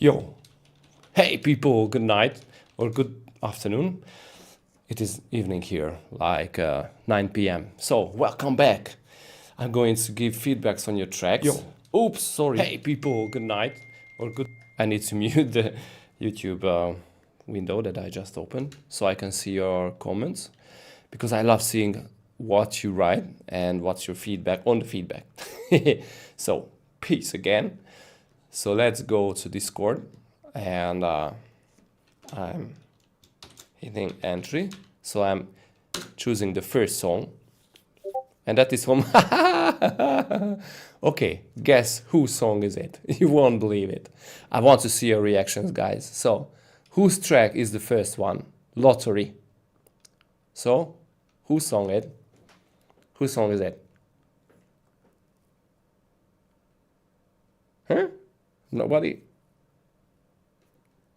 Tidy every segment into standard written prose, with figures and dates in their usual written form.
Yo, hey people, good night or good afternoon. It is evening here, like 9 p.m. So, welcome back. I'm going to give feedbacks on your tracks. Yo. Oops, sorry. Hey people, good night or good. I need to mute the YouTube window that I just opened so I can see your comments because I love seeing what you write and what's your feedback on the feedback. So, peace again. So let's go to Discord and I'm hitting entry. So I'm choosing the first song and that is from okay, guess whose song is it? You won't believe it. I want to see your reactions, guys. So whose track is the first one? Lottery. So whose song it? Whose song is it? Huh? Nobody?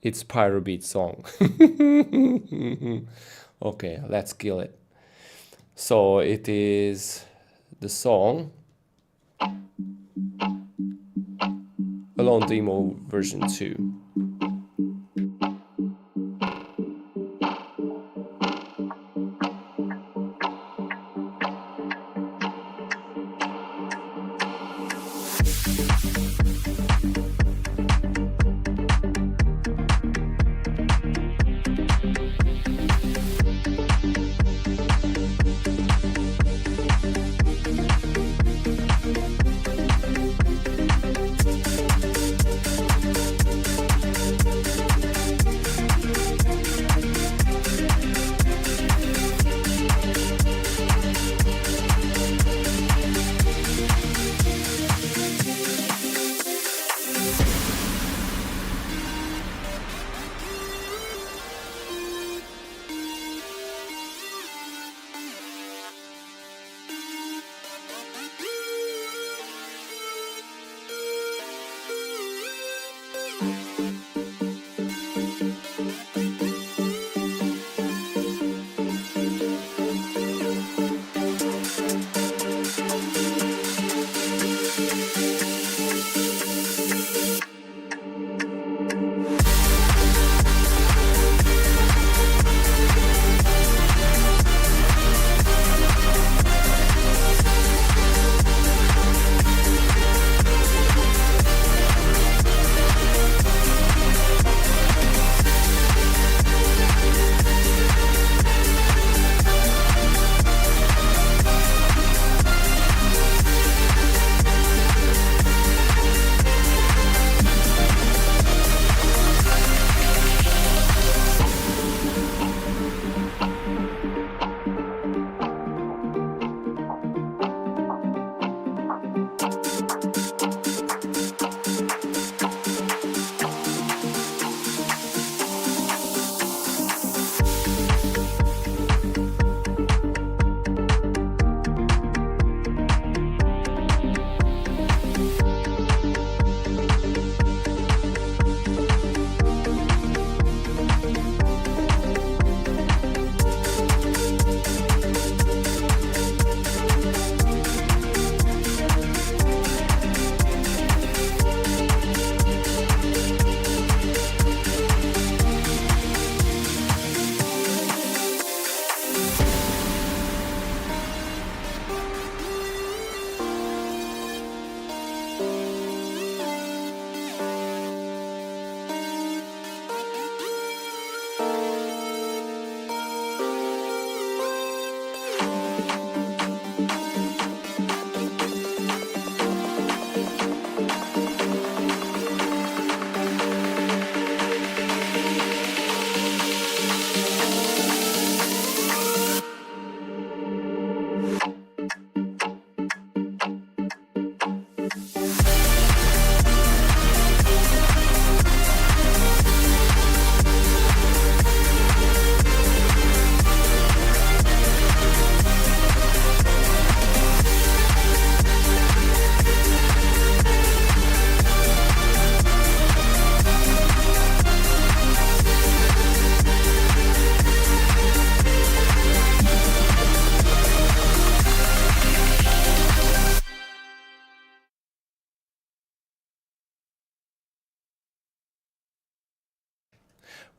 It's Pyrobeat song. Okay, let's kill it. So it is the song Alone Demo version 2.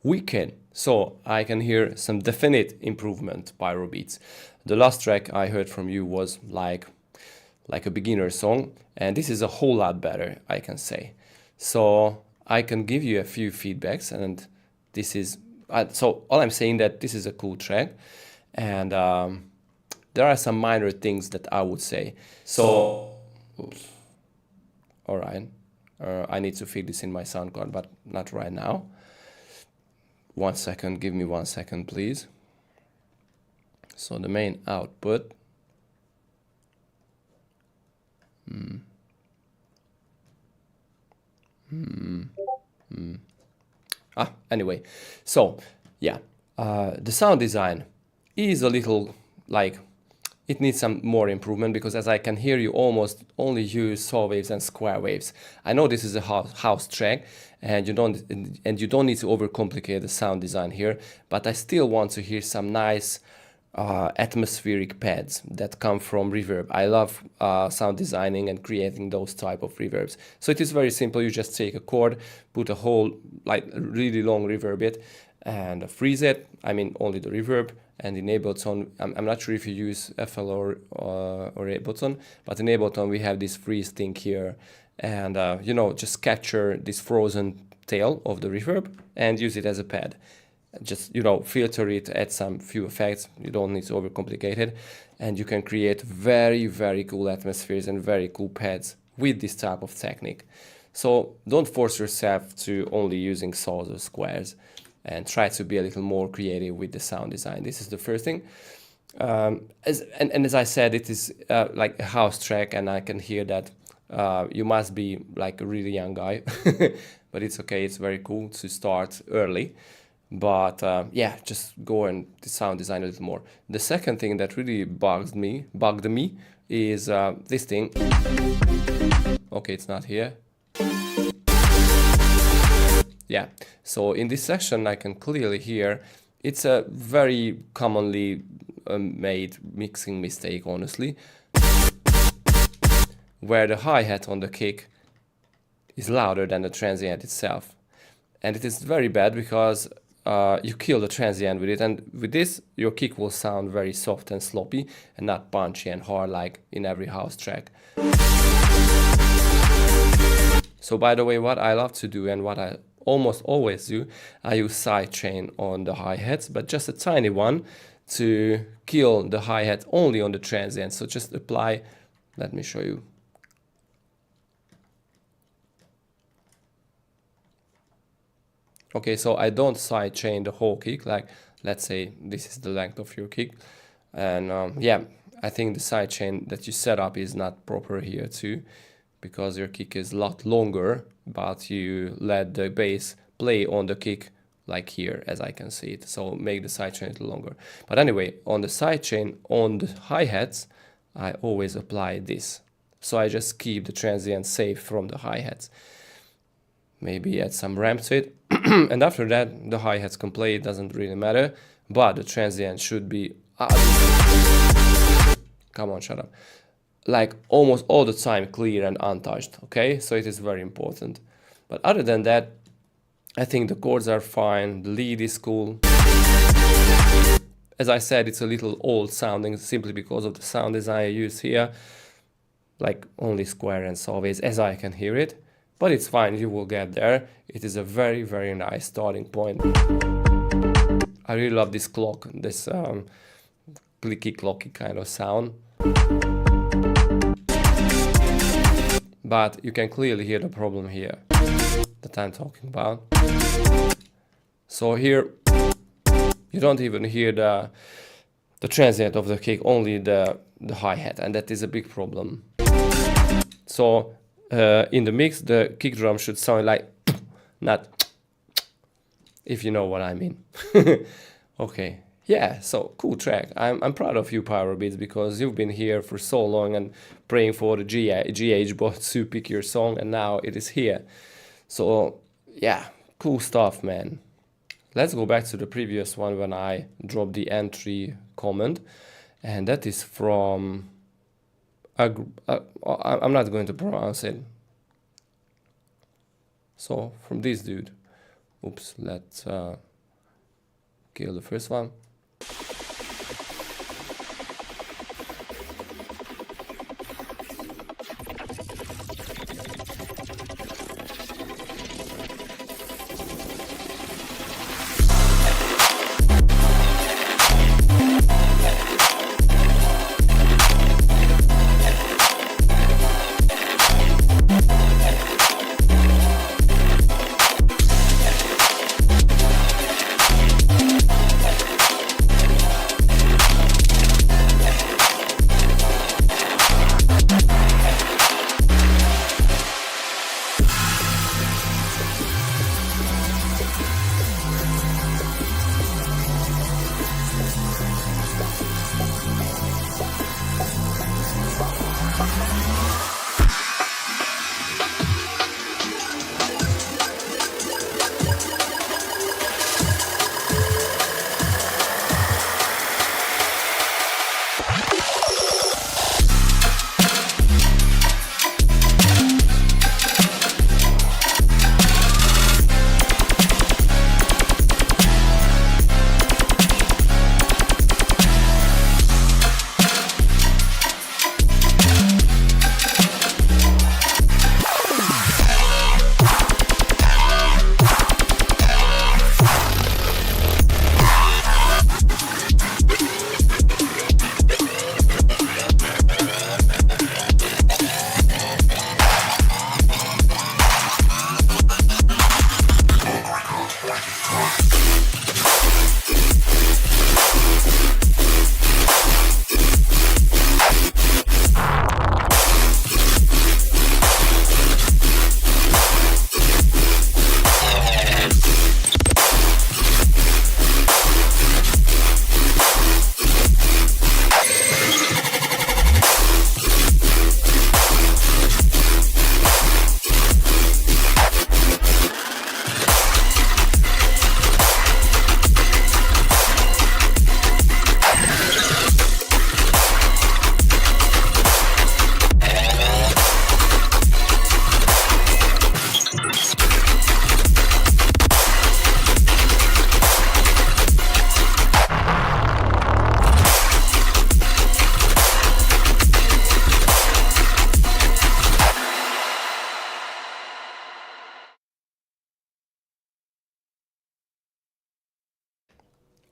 weaken, so I can hear some definite improvement. Pyrobeats. The last track I heard from you was like a beginner song, and this is a whole lot better, I can say. So I can give you a few feedbacks, and this is so all I'm saying that this is a cool track, and there are some minor things that I would say. So, oops. All right, I need to fix this in my Soundcloud, but not right now. 1 second, give me 1 second, please. So the main output. Anyway, so yeah, the sound design is a little like it needs some more improvement, because as I can hear, you almost only use saw waves and square waves. I know this is a house track, and you don't need to overcomplicate the sound design here, but I still want to hear some nice atmospheric pads that come from reverb. I love sound designing and creating those type of reverbs. So it is very simple. You just take a chord, put a whole like really long reverb bit, and freeze it. I mean only the reverb, and in Ableton, I'm not sure if you use FL or Ableton, but in Ableton we have this freeze thing here, and you know, just capture this frozen tail of the reverb and use it as a pad. Just, you know, filter it, add some few effects. You don't need to overcomplicate it, and you can create very, very cool atmospheres and very cool pads with this type of technique. So don't force yourself to only using saws or squares, and try to be a little more creative with the sound design. This is the first thing. As I said, it is like a house track, and I can hear that you must be like a really young guy, but it's okay. It's very cool to start early. But yeah, just go and sound design a little more. The second thing that really bugged me is this thing. Okay, it's not here. Yeah, so in this section I can clearly hear it's a very commonly made mixing mistake, honestly, where the hi-hat on the kick is louder than the transient itself. And it is very bad because you kill the transient with it, and with this your kick will sound very soft and sloppy and not punchy and hard like in every house track. So by the way, what I love to do and what I almost always do, I use sidechain on the hi-hats, but just a tiny one to kill the hi-hat only on the transient. So just apply, let me show you. Okay, so I don't sidechain the whole kick, like let's say this is the length of your kick, and yeah, I think the sidechain that you set up is not proper here too, because your kick is a lot longer, but you let the bass play on the kick like here, as I can see it. So make the sidechain a little longer. But anyway, on the sidechain, on the hi-hats, I always apply this. So I just keep the transient safe from the hi-hats. Maybe add some ramp to it. And after that, the hi-hats can play, it doesn't really matter. But the transient should be... come on, shut up. Like almost all the time clear and untouched, okay? So it is very important. But other than that, I think the chords are fine, the lead is cool. As I said, it's a little old sounding simply because of the sound design I use here. Like only square and saw waves as I can hear it. But it's fine, you will get there. It is a very, very nice starting point. I really love this clock, this clicky clocky kind of sound. But you can clearly hear the problem here that I'm talking about. So here you don't even hear the transient of the kick, only the hi-hat, and that is a big problem. So in the mix, the kick drum should sound like not, if you know what I mean. Okay, yeah, so cool track. I'm proud of you, Pyrobeats, because you've been here for so long and praying for the GH bot to pick your song, and now it is here. So yeah, cool stuff, man. Let's go back to the previous one when I dropped the entry comment, and that is from I'm not going to pronounce it. So from this dude. Oops, let's kill the first one.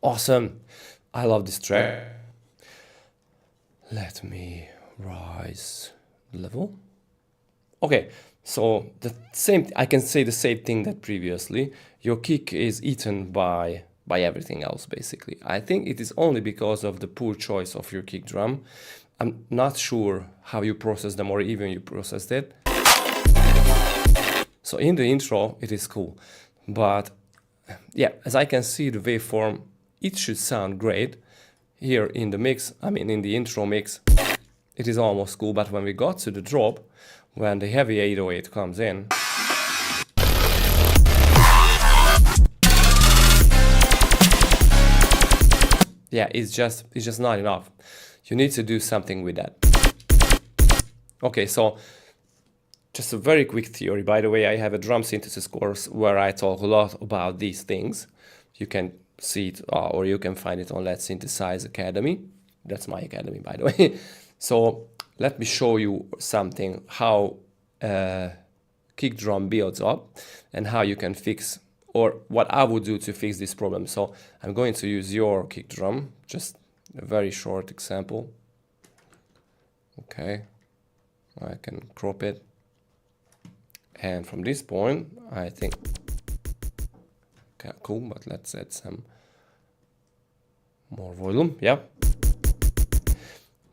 Awesome. I love this track. Let me rise the level. Okay, so the same, I can say the same thing that previously. Your kick is eaten by everything else, basically. I think it is only because of the poor choice of your kick drum. I'm not sure how you process them or even you processed it. So in the intro, it is cool. But yeah, as I can see the waveform, it should sound great. Here in the mix, I mean in the intro mix, it is almost cool, but when we got to the drop, when the heavy 808 comes in, yeah, it's just not enough. You need to do something with that. Okay, so just a very quick theory. By the way, I have a drum synthesis course where I talk a lot about these things. You can see it or you can find it on Let's Synthesize Academy. That's my academy, by the way. So let me show you something, how kick drum builds up and how you can fix, or what I would do to fix this problem. So I'm going to use your kick drum, just a very short example. Okay, I can crop it. And from this point, I think, okay, cool, but let's add some more volume, yeah.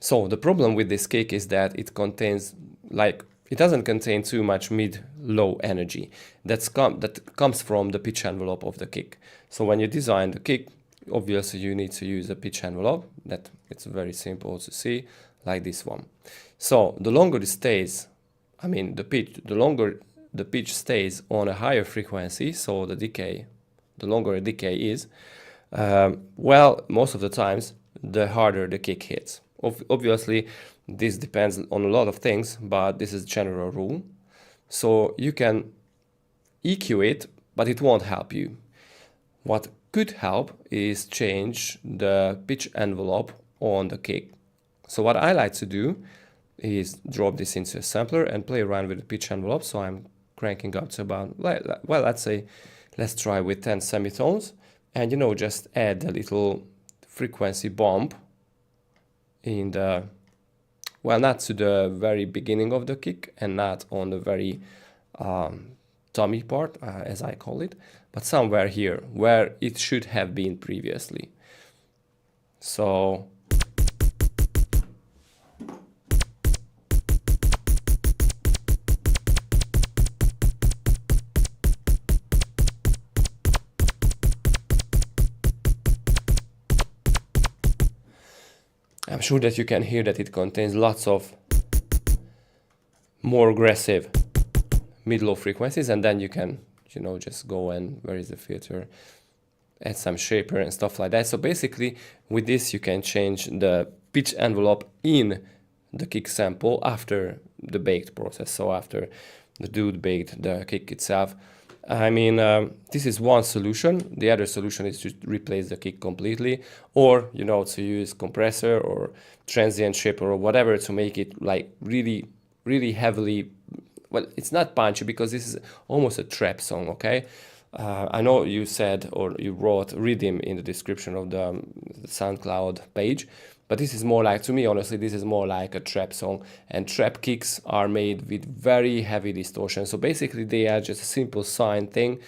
So the problem with this kick is that it contains, like, it doesn't contain too much mid-low energy. That comes from the pitch envelope of the kick. So when you design the kick, obviously you need to use a pitch envelope. That it's very simple to see, like this one. So the longer it stays, I mean the longer the pitch stays on a higher frequency, so the longer the decay is, well, most of the times, the harder the kick hits. Obviously, this depends on a lot of things, but this is a general rule. So you can EQ it, but it won't help you. What could help is change the pitch envelope on the kick. So what I like to do is drop this into a sampler and play around with the pitch envelope. So I'm cranking up to about, well, let's try with 10 semitones, and you know, just add a little frequency bump in the, well, not to the very beginning of the kick and not on the very tummy part, as I call it, but somewhere here where it should have been previously. So I'm sure that you can hear that it contains lots of more aggressive mid-low frequencies, and then you can, you know, just go and, where is the filter, add some shaper and stuff like that. So basically with this you can change the pitch envelope in the kick sample after the baked process, so after the dude baked the kick itself. I mean, this is one solution. The other solution is to replace the kick completely, or, you know, to use compressor or transient shaper or whatever to make it like really, really heavily. Well, it's not punchy because this is almost a trap song, okay? I know you said, or you wrote rhythm in the description of the Soundcloud page, but this is more like, to me, honestly, this is more like a trap song, and trap kicks are made with very heavy distortion. So basically they are just a simple sine thing,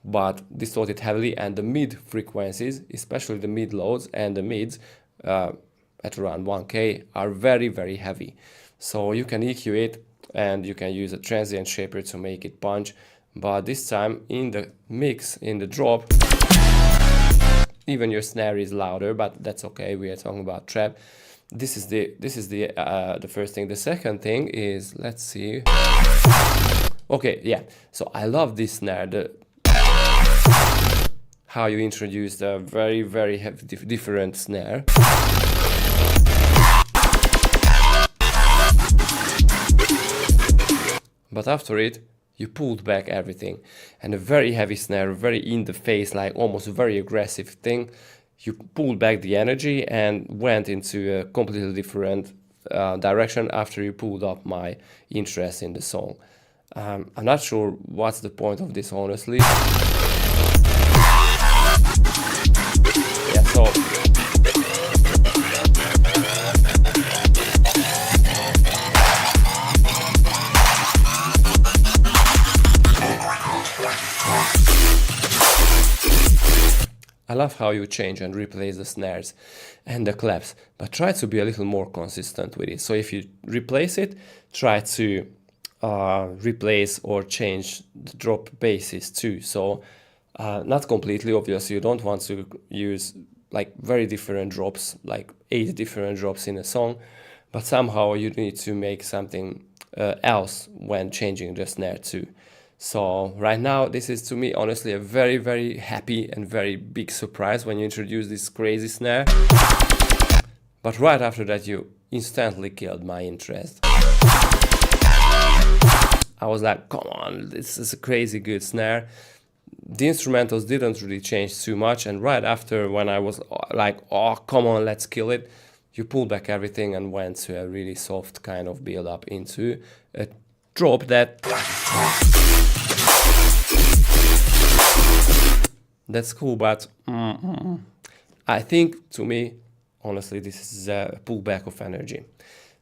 but distorted heavily, and the mid frequencies, especially the mid loads and the mids at around 1K are very, very heavy. So you can EQ it, and you can use a transient shaper to make it punch, but this time in the mix, in the drop, even your snare is louder, but that's okay. We are talking about trap. This is the first thing. The second thing is, let's see. Okay, yeah. So I love this snare. How you introduce the very, very heavy, different snare. But after it, you pulled back everything, and a very heavy snare, very in the face, like almost a very aggressive thing. You pulled back the energy and went into a completely different direction after you pulled up my interest in the song. I'm not sure what's the point of this, honestly. Yeah, so I love how you change and replace the snares and the claps, but try to be a little more consistent with it. So if you replace it, try to replace or change the drop basses too. So not completely, obviously, you don't want to use like very different drops, like 8 different drops in a song, but somehow you need to make something else when changing the snare too. So right now, this is, to me, honestly, a very, very happy and very big surprise when you introduce this crazy snare. But right after that, you instantly killed my interest. I was like, come on, this is a crazy good snare. The instrumentals didn't really change too much, and right after, when I was like, oh, come on, let's kill it, you pulled back everything and went to a really soft kind of build up into a drop that... That's cool, but I think, to me, honestly, this is a pullback of energy.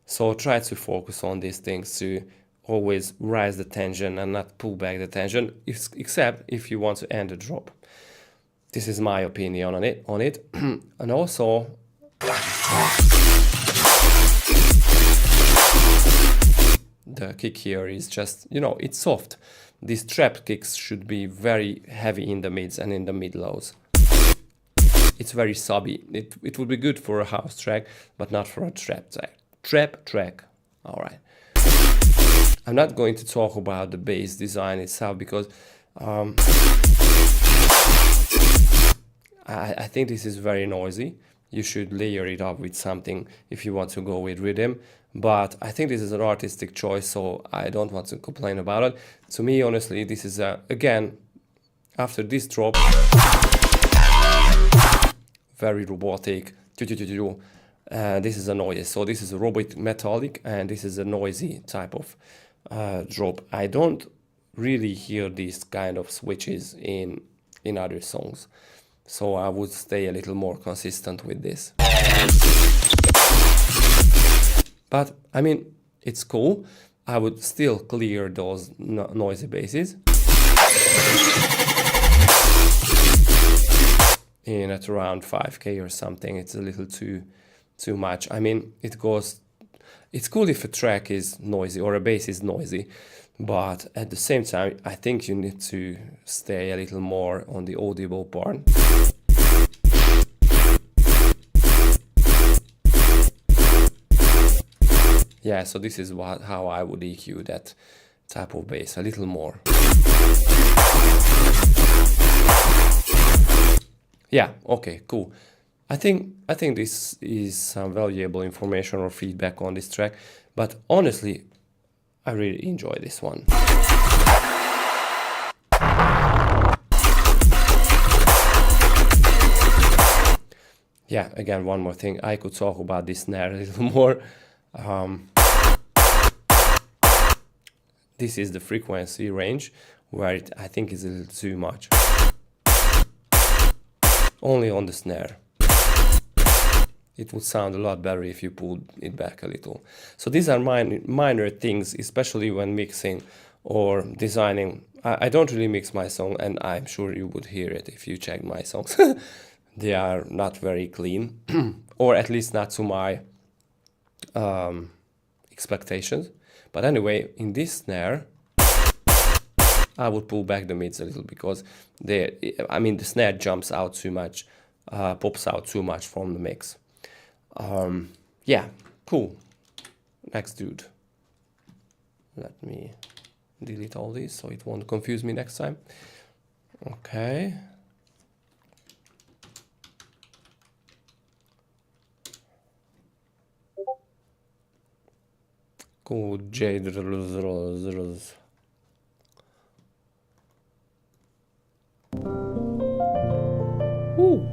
So try to focus on these things to always rise the tension and not pull back the tension, except if you want to end the drop. This is my opinion on it. And also, the kick here is just, you know, it's soft. These trap kicks should be very heavy in the mids and in the mid lows. It's very subby. It would be good for a house track, but not for a trap track. All right. I'm not going to talk about the bass design itself because I think this is very noisy. You should layer it up with something if you want to go with rhythm. But I think this is an artistic choice, so I don't want to complain about it. To me, honestly, this is, again, after this drop, very robotic. This is a noise. So this is a robotic metallic, and this is a noisy type of drop. I don't really hear these kind of switches in other songs. So I would stay a little more consistent with this. But I mean, it's cool. I would still clear those noisy basses in at around 5K or something. It's a little too much. I mean, it's cool if a track is noisy or a bass is noisy, but at the same time, I think you need to stay a little more on the audible part. Yeah, so this is how I would EQ that type of bass, a little more. Yeah, okay, cool. I think this is some valuable information or feedback on this track, but honestly, I really enjoy this one. Yeah, again, one more thing. I could talk about this snare a little more. This is the frequency range where I think is a little too much. Only on the snare. It would sound a lot better if you pulled it back a little. So these are minor things, especially when mixing or designing. I don't really mix my song, and I'm sure you would hear it if you check my songs. They are not very clean, or at least not to my expectations. But anyway, in this snare, I would pull back the mids a little because the snare jumps out too much, pops out too much from the mix. Yeah, cool. Next dude. Let me delete all these so it won't confuse me next time. Okay. Cool, Jade. Ooh.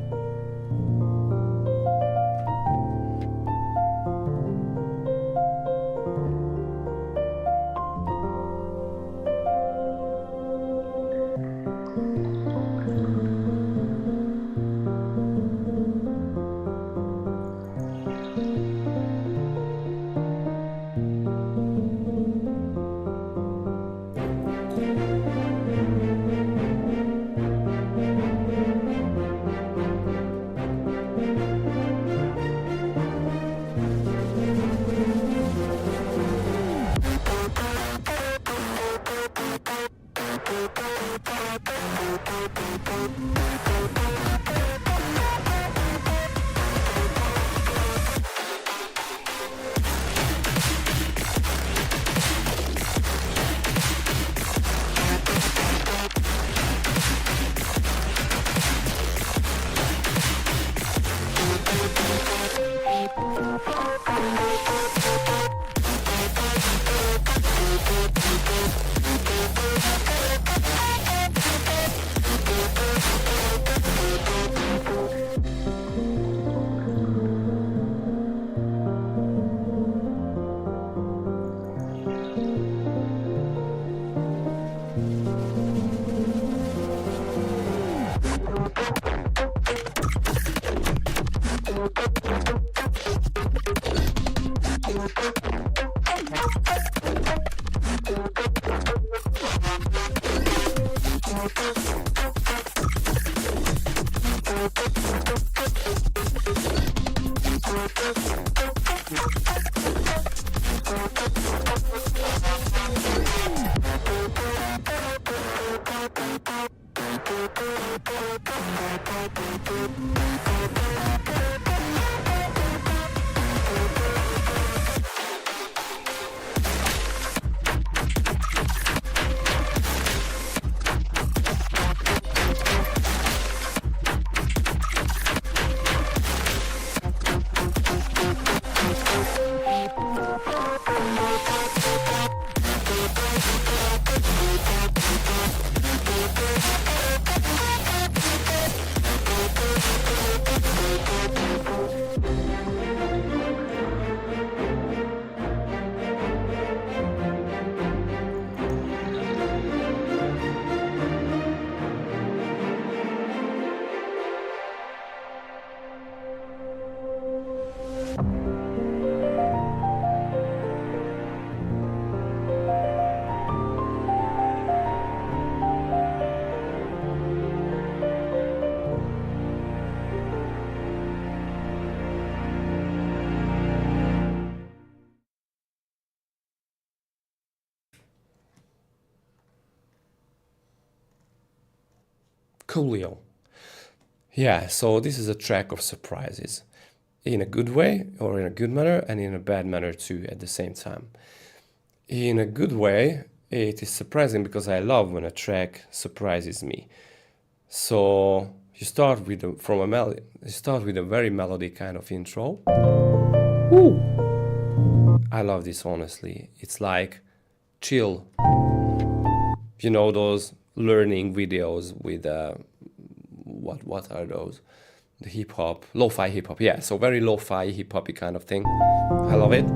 Coolio. Yeah, so this is a track of surprises. In a good way, or in a good manner, and in a bad manner too at the same time. In a good way, it is surprising because I love when a track surprises me. So you start with a very melodic kind of intro. Ooh. I love this, honestly. It's like chill. You know those learning videos with what are those? The hip hop, lo-fi hip hop. Yeah, so very lo-fi hip hoppy kind of thing. I love it.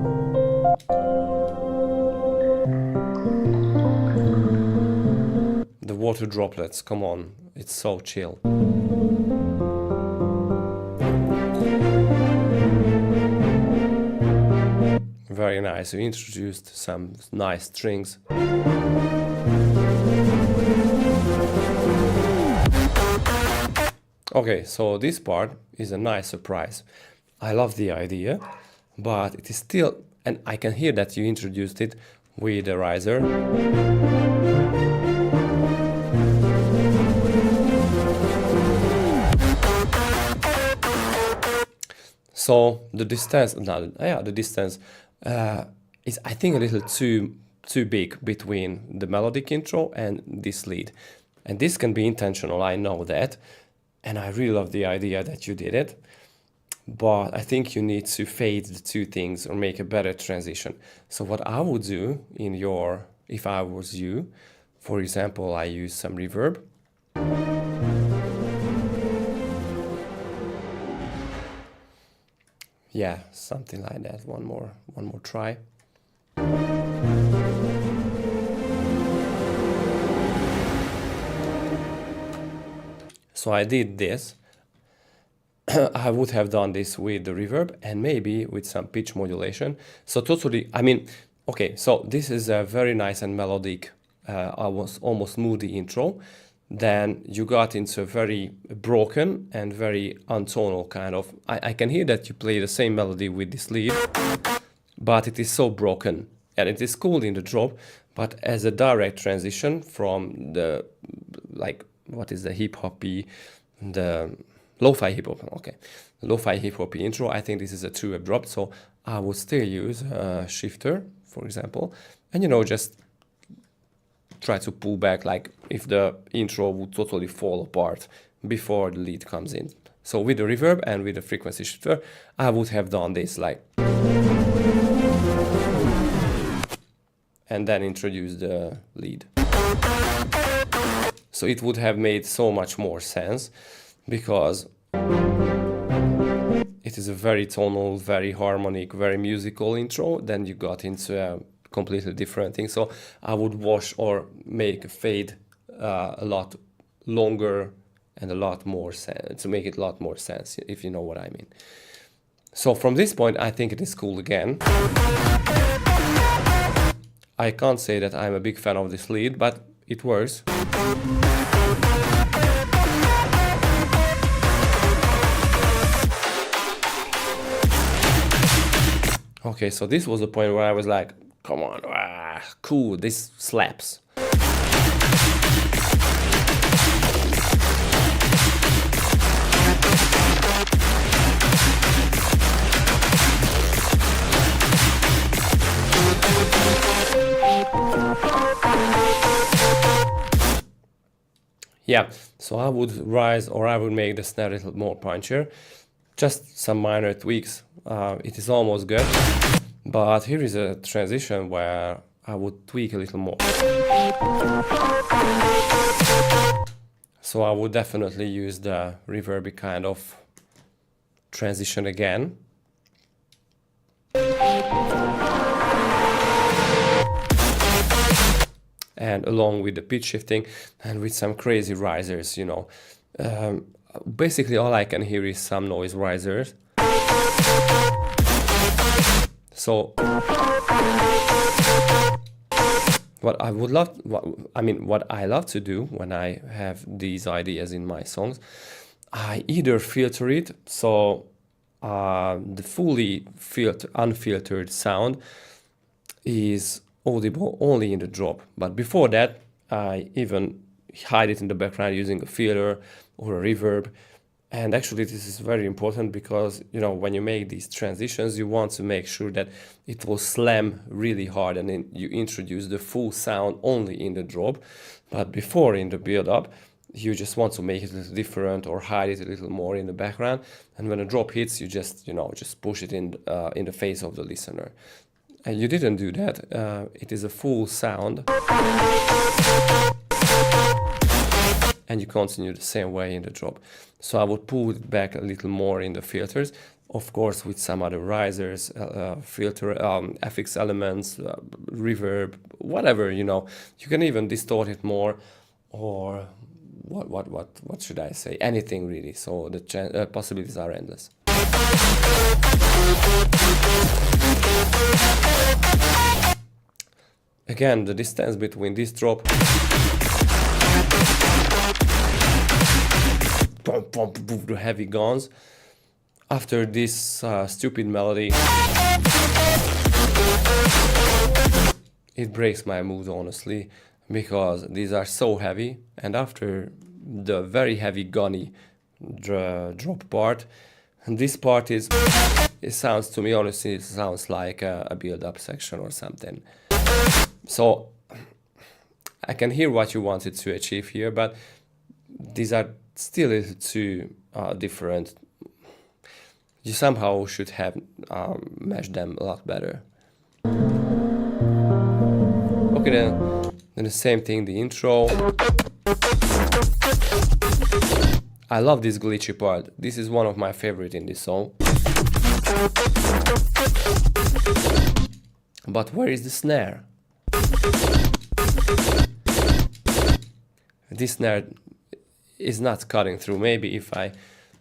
The water droplets, come on, it's so chill. Very nice. We introduced some nice strings. Okay, so this part is a nice surprise. I love the idea, but it is still, and I can hear that you introduced it with a riser. So the distance, the distance is, I think, a little too big between the melodic intro and this lead. And this can be intentional, I know that. And I really love the idea that you did it. But I think you need to fade the two things or make a better transition. So what I would do if I was you, for example, I use some reverb. Yeah, something like that. One more try. So I did this. I would have done this with the reverb and maybe with some pitch modulation. So totally, I mean, okay, so this is a very nice and melodic, almost moody intro. Then you got into a very broken and very untonal kind of, I can hear that you play the same melody with this lead, but it is so broken and it is cool in the drop, but as a direct transition from the, like, what is the hip-hoppy, the lo-fi hip-hop, okay, the lo-fi hip-hoppy intro, I think this is a too abrupt, so I would still use a shifter, for example, and just try to pull back, like if the intro would totally fall apart before the lead comes in. So with the reverb and with the frequency shifter, I would have done this, like, and then introduce the lead. So it would have made so much more sense because it is a very tonal, very harmonic, very musical intro. Then you got into a completely different thing. So I would wash or make a fade a lot longer and a lot more sense, to make it a lot more sense, if you know what I mean. So from this point, I think it is cool again. I can't say that I'm a big fan of this lead, but it works. Okay, so this was the point where I was like, come on, cool, this slaps. Yeah, so I would rise, or I would make the snare a little more punchier. Just some minor tweaks. It is almost good. But here is a transition where I would tweak a little more. So I would definitely use the reverby kind of transition again. And along with the pitch shifting and with some crazy risers, basically all I can hear is some noise risers. So what I love to do when I have these ideas in my songs, I either filter it, so the fully unfiltered sound is audible only in the drop. But before that, I even hide it in the background using a filter or a reverb. And actually this is very important because, you know, when you make these transitions, you want to make sure that it will slam really hard, and then you introduce the full sound only in the drop. But before, in the build-up, you just want to make it a little different or hide it a little more in the background. And when a drop hits, you just, you know, just push it in the face of the listener. And you didn't do that. It is a full sound. And you continue the same way in the drop. So I would pull it back a little more in the filters, of course with some other risers, filter, FX elements, reverb, whatever, you know. You can even distort it more, or what should I say? Anything really. So the possibilities are endless. Again, the distance between this drop the heavy guns after this stupid melody, it breaks my mood, honestly, because these are so heavy, and after the very heavy gunny drop part, and this part is, it sounds to me, honestly, it sounds like a build-up section or something. So I can hear what you wanted to achieve here, but these are still a little too different. You somehow should have meshed them a lot better. Okay, then the same thing, the intro. I love this glitchy part. This is one of my favorite in this song. But where is the snare? This snare is not cutting through. Maybe if I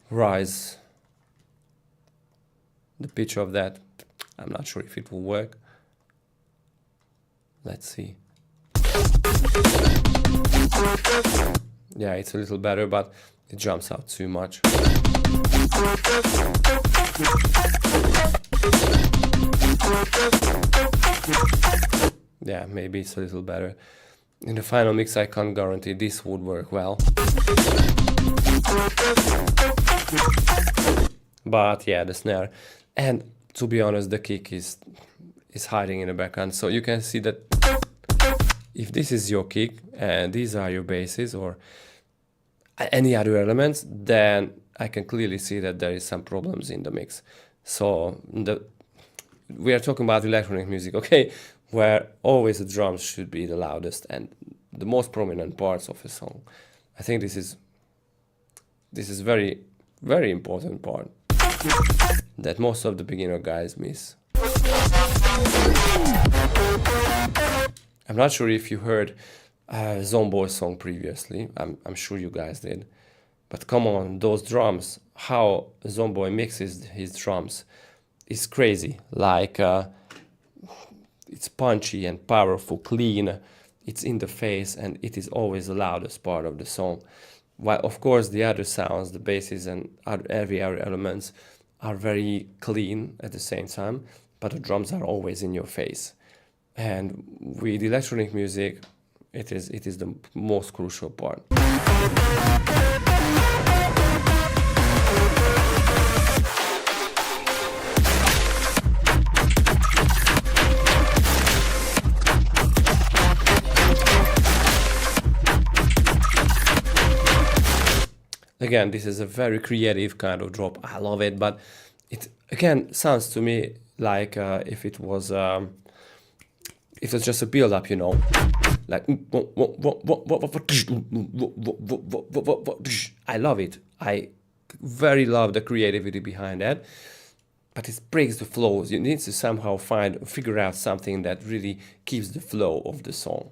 rise the pitch of that, I'm not sure if it will work. Let's see. Yeah, it's a little better, but it jumps out too much. Yeah, maybe it's a little better. In the final mix, I can't guarantee this would work well. But yeah, the snare. And to be honest, the kick is hiding in the background. So you can see that if this is your kick and these are your basses or any other elements, then I can clearly see that there is some problems in the mix. So we are talking about electronic music, okay, where always the drums should be the loudest and the most prominent parts of a song. I think this is very, very important part that most of the beginner guys miss. I'm not sure if you heard Zomboy's song previously. I'm sure you guys did. But come on, those drums, how Zomboy mixes his drums is crazy. Like, it's punchy and powerful, clean, it's in the face, and it is always the loudest part of the song. While, of course, the other sounds, the basses and every other elements are very clean at the same time, but the drums are always in your face. And with electronic music, it is the most crucial part. Again, this is a very creative kind of drop. I love it, but it again sounds to me like if it was just a build-up, you know, like I love it. I very love the creativity behind that, but it breaks the flows. You need to somehow figure out something that really keeps the flow of the song.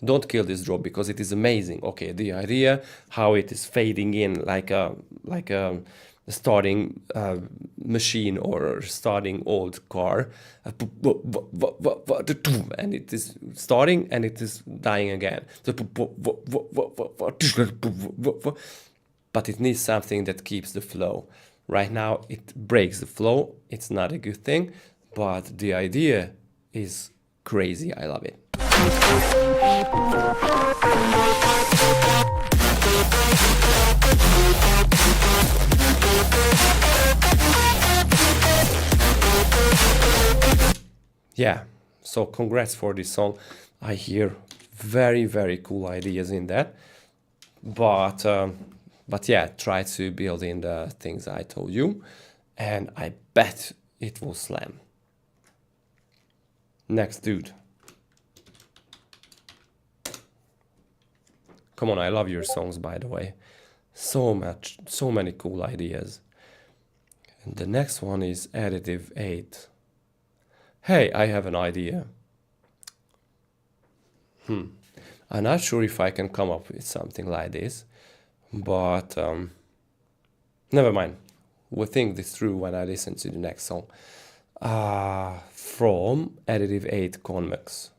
Don't kill this drop because it is amazing. Okay, the idea how it is fading in like a starting machine or starting old car, and it is starting and it is dying again. But it needs something that keeps the flow. Right now it breaks the flow. It's not a good thing, but the idea is crazy. I love it. Yeah, so congrats for this song. I hear very, very cool ideas in that. But yeah, try to build in the things I told you, and I bet it will slam. Next dude. Come on, I love your songs, by the way. So many cool ideas. And the next one is Additive 8. Hey, I have an idea. I'm not sure if I can come up with something like this, but never mind. We'll think this through when I listen to the next song. From Additive 8 Convex.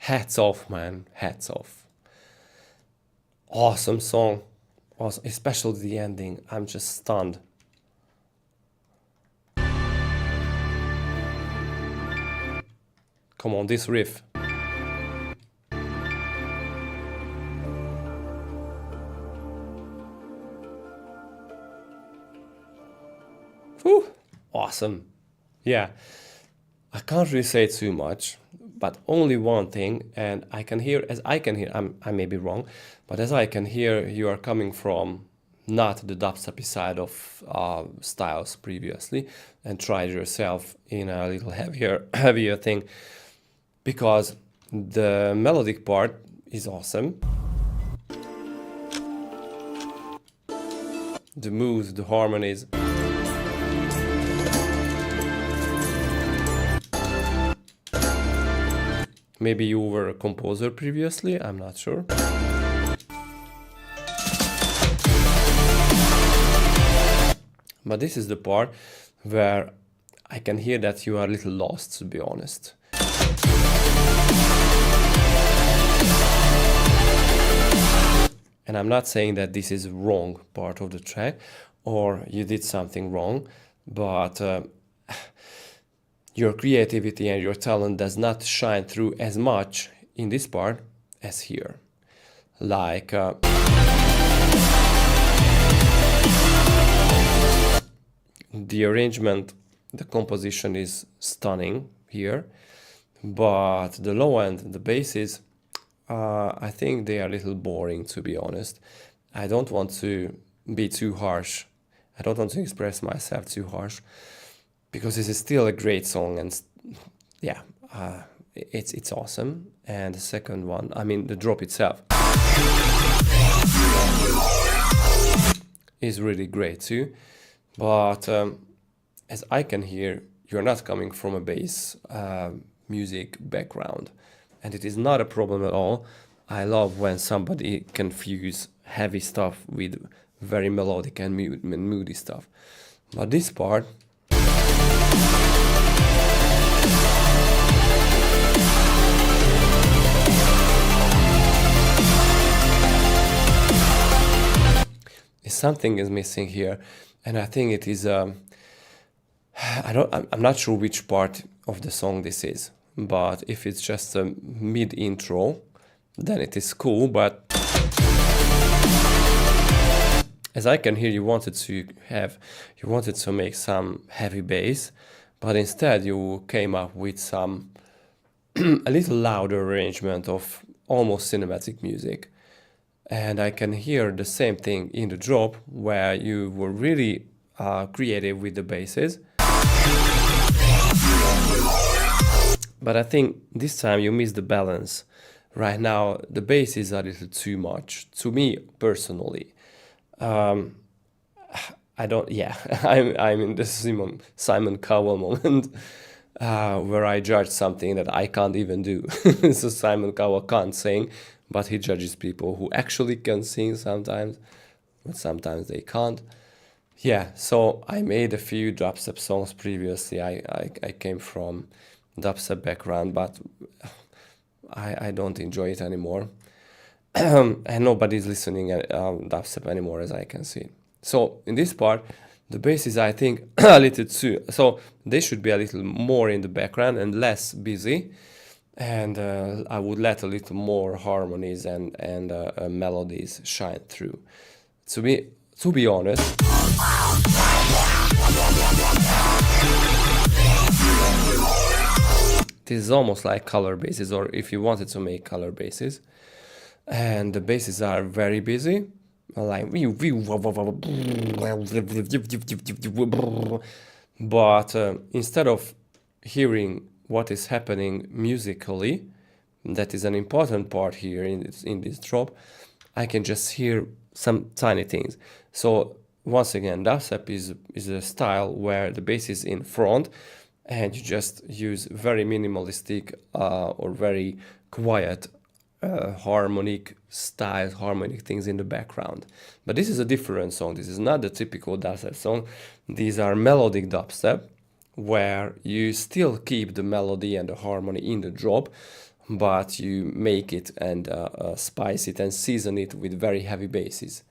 Hats off, man, hats off. Awesome song, awesome, especially the ending. I'm just stunned. Come on, this riff. Whew, awesome. Yeah, I can't really say too much, but only one thing, and I can hear, I may be wrong, but as I can hear, you are coming from not the dubstep side of styles previously, and tried yourself in a little heavier thing, because the melodic part is awesome. The moods, the harmonies. Maybe you were a composer previously, I'm not sure. But this is the part where I can hear that you are a little lost, to be honest. And I'm not saying that this is wrong part of the track or you did something wrong, but your creativity and your talent does not shine through as much in this part as here. Like the arrangement, the composition is stunning here, but the low end, the basses, I think they are a little boring, to be honest. I don't want to be too harsh. I don't want to express myself too harsh, because this is still a great song, and yeah, it's awesome. And the second one, I mean the drop itself, is really great too. But as I can hear, you're not coming from a bass music background, and it is not a problem at all. I love when somebody can fuse heavy stuff with very melodic and moody stuff. But this part, something is missing here, and I think it is I'm not sure which part of the song this is, but if it's just a mid intro, then it is cool. But as I can hear, you wanted to make some heavy bass, but instead you came up with some a little louder arrangement of almost cinematic music. And I can hear the same thing in the drop, where you were really creative with the basses. But I think this time you missed the balance. Right now, the bass is a little too much, to me personally. I don't, yeah, I'm in the Simon Cowell moment, where I judge something that I can't even do. So Simon Cowell can't sing, but he judges people who actually can sing sometimes, but sometimes they can't. Yeah, so I made a few dubstep songs previously. I came from dubstep background, but I don't enjoy it anymore. And nobody's listening dubstep anymore, as I can see. So in this part, the bass is, I think, a little too, so they should be a little more in the background and less busy. And I would let a little more harmonies and melodies shine through. To be honest, this is almost like color basses, or if you wanted to make color basses. And the basses are very busy, like, but instead of hearing what is happening musically, that is an important part here in this drop, I can just hear some tiny things. So once again, dubstep is a style where the bass is in front, and you just use very minimalistic or very quiet harmonic things in the background. But this is a different song. This is not the typical dubstep song. These are melodic dubstep, where you still keep the melody and the harmony in the drop, but you make it and spice it and season it with very heavy basses.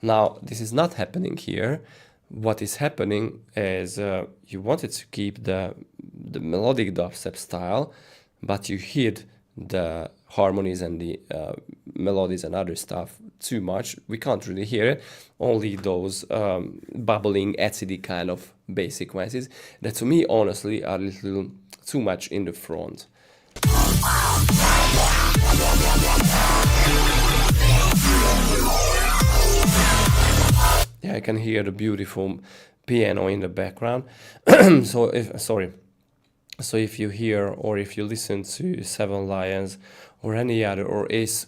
Now, this is not happening here. What is happening is you wanted to keep the melodic dubstep style, but you hid the harmonies and the melodies and other stuff too much. We can't really hear it. Only those bubbling, acidy kind of bass sequences that to me, honestly, are a little too much in the front. Yeah, I can hear the beautiful piano in the background. So if you hear or if you listen to Seven Lions or any other, or Ace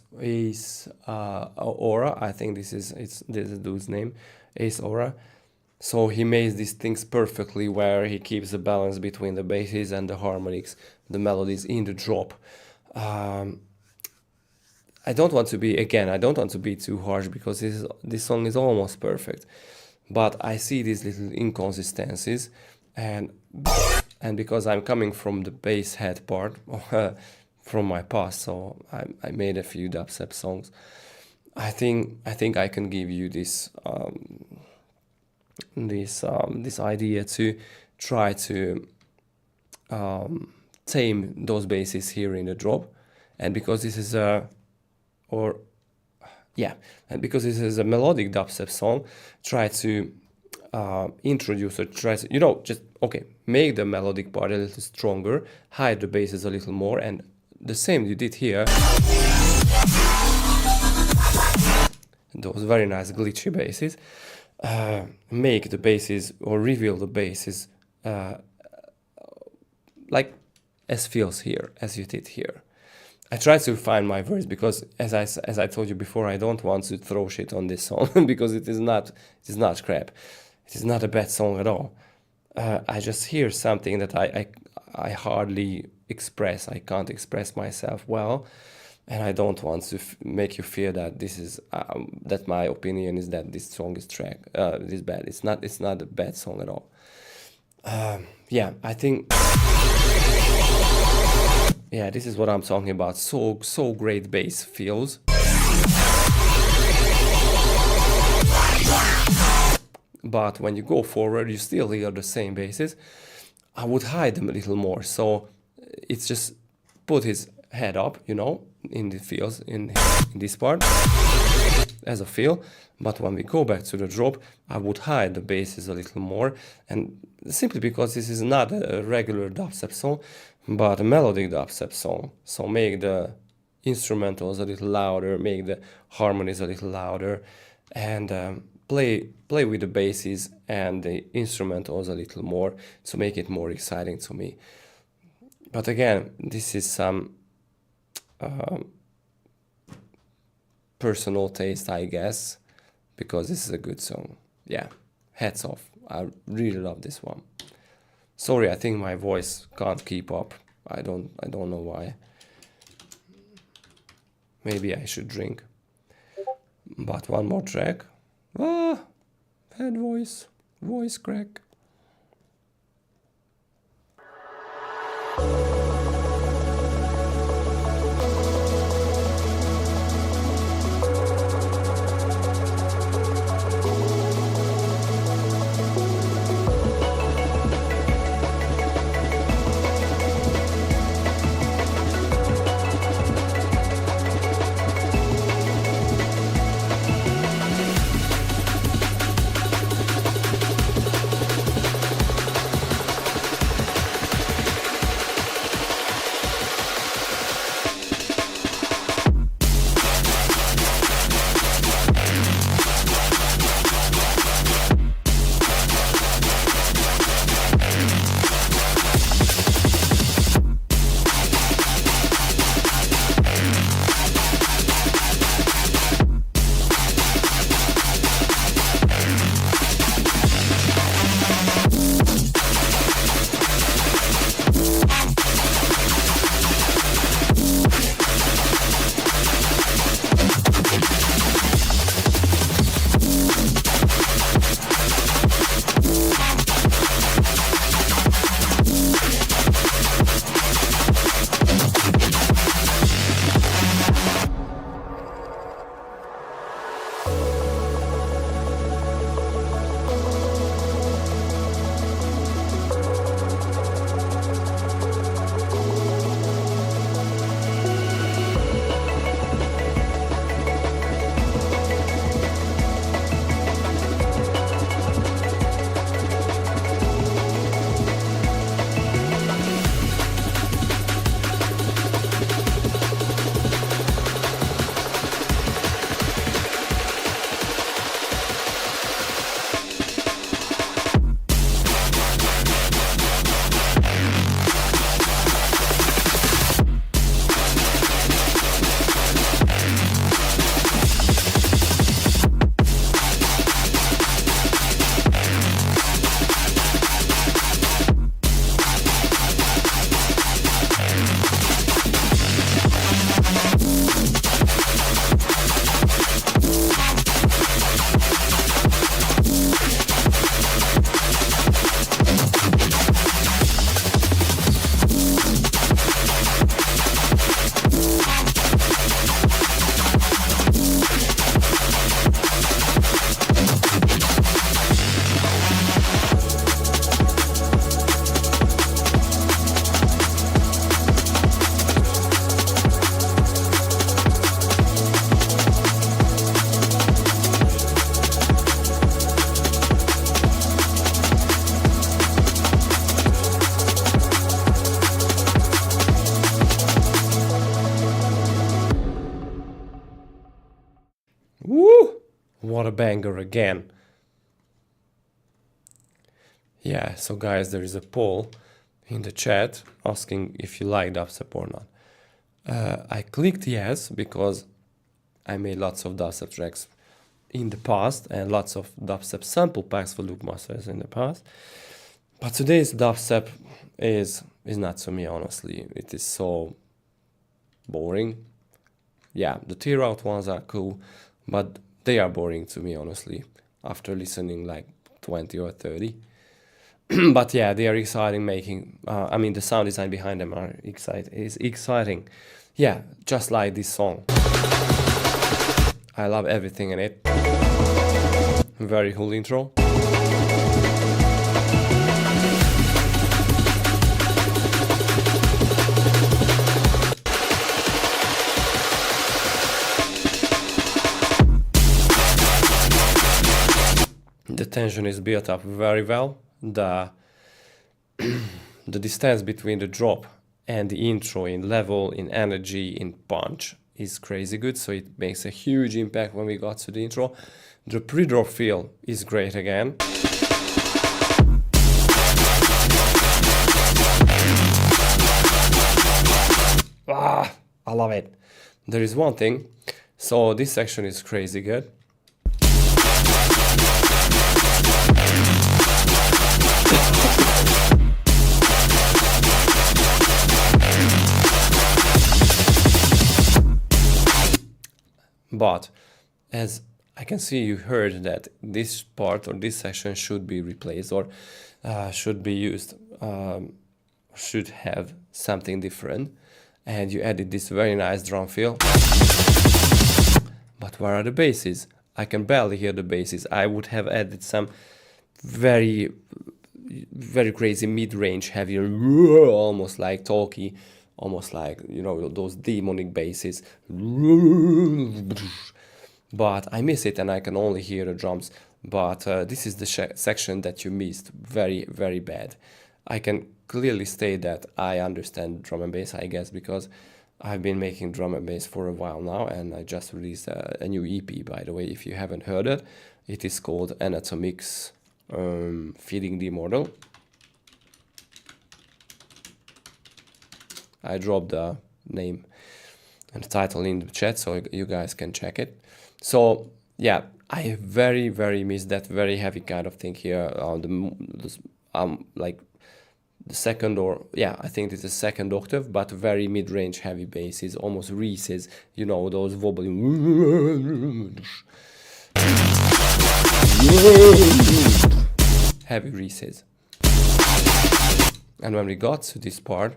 Aura, I think this is the dude's name, Ace Aura. So he makes these things perfectly, where he keeps the balance between the basses and the harmonics, the melodies in the drop. I don't want to be too harsh, because this song is almost perfect, but I see these little inconsistencies, and because I'm coming from the bass head part from my past, so I made a few dubstep songs. I think I can give you this idea to try to tame those basses here in the drop, and because this is a melodic dubstep song, try to introduce, or try to, just make the melodic part a little stronger, hide the basses a little more, and the same you did here. Those very nice glitchy basses. Make the basses, or reveal the basses like as feels here, as you did here. I try to find my words, because as I told you before, I don't want to throw shit on this song because it is not crap. It is not a bad song at all. I just hear something that I hardly express. I can't express myself well, and I don't want to make you feel that this is that my opinion is that this song is bad. It's not a bad song at all. Yeah, I think. Yeah, this is what I'm talking about. So great bass feels. But when you go forward, you still hear the same basses. I would hide them a little more. So it's just put his head up, in the feels, in this part, as a feel. But when we go back to the drop, I would hide the basses a little more. And simply because this is not a regular dubstep song, but a melodic dubstep song. So make the instrumentals a little louder, make the harmonies a little louder, and play with the basses and the instrumentals a little more to make it more exciting to me. But again, this is some personal taste, I guess, because this is a good song. Yeah, hats off. I really love this one. Sorry, I think my voice can't keep up. I don't know why. Maybe I should drink. But one more track. Bad voice crack. What a banger again. Yeah, so guys, there is a poll in the chat asking if you like dubstep or not. I clicked yes because I made lots of dubstep tracks in the past and lots of dubstep sample packs for Luke Masters in the past. But today's dubstep is not to me, honestly. It is so boring. Yeah, the tear out ones are cool, but they are boring to me, honestly, after listening like 20 or 30. But yeah, they are exciting making, I mean, the sound design behind them is exciting. Yeah, just like this song. I love everything in it. Very cool intro. The tension is built up very well. The distance between the drop and the intro in level, in energy, in punch is crazy good, so it makes a huge impact when we got to the intro. The pre-drop feel is great again. I love it. There is one thing, so this section is crazy good. But as I can see, you heard that this part or this section should be replaced or should be used, should have something different. And you added this very nice drum fill. But where are the basses? I can barely hear the basses. I would have added some very crazy mid-range, heavier, almost like talky, almost like, you know, those demonic basses. But I miss it and I can only hear the drums. But this is the section that you missed very, very bad. I can clearly state that I understand drum and bass, I guess, because I've been making drum and bass for a while now, and I just released a new EP, by the way, if you haven't heard it. It is called Anatomic's Feeding the Immortal. I dropped the name and the title in the chat so you guys can check it. So yeah, I very, very miss that very heavy kind of thing here. Like the second, or yeah, I think it's the second octave, but very mid-range heavy basses, almost Reese's, you know, those wobbly heavy Reese's. And when we got to this part,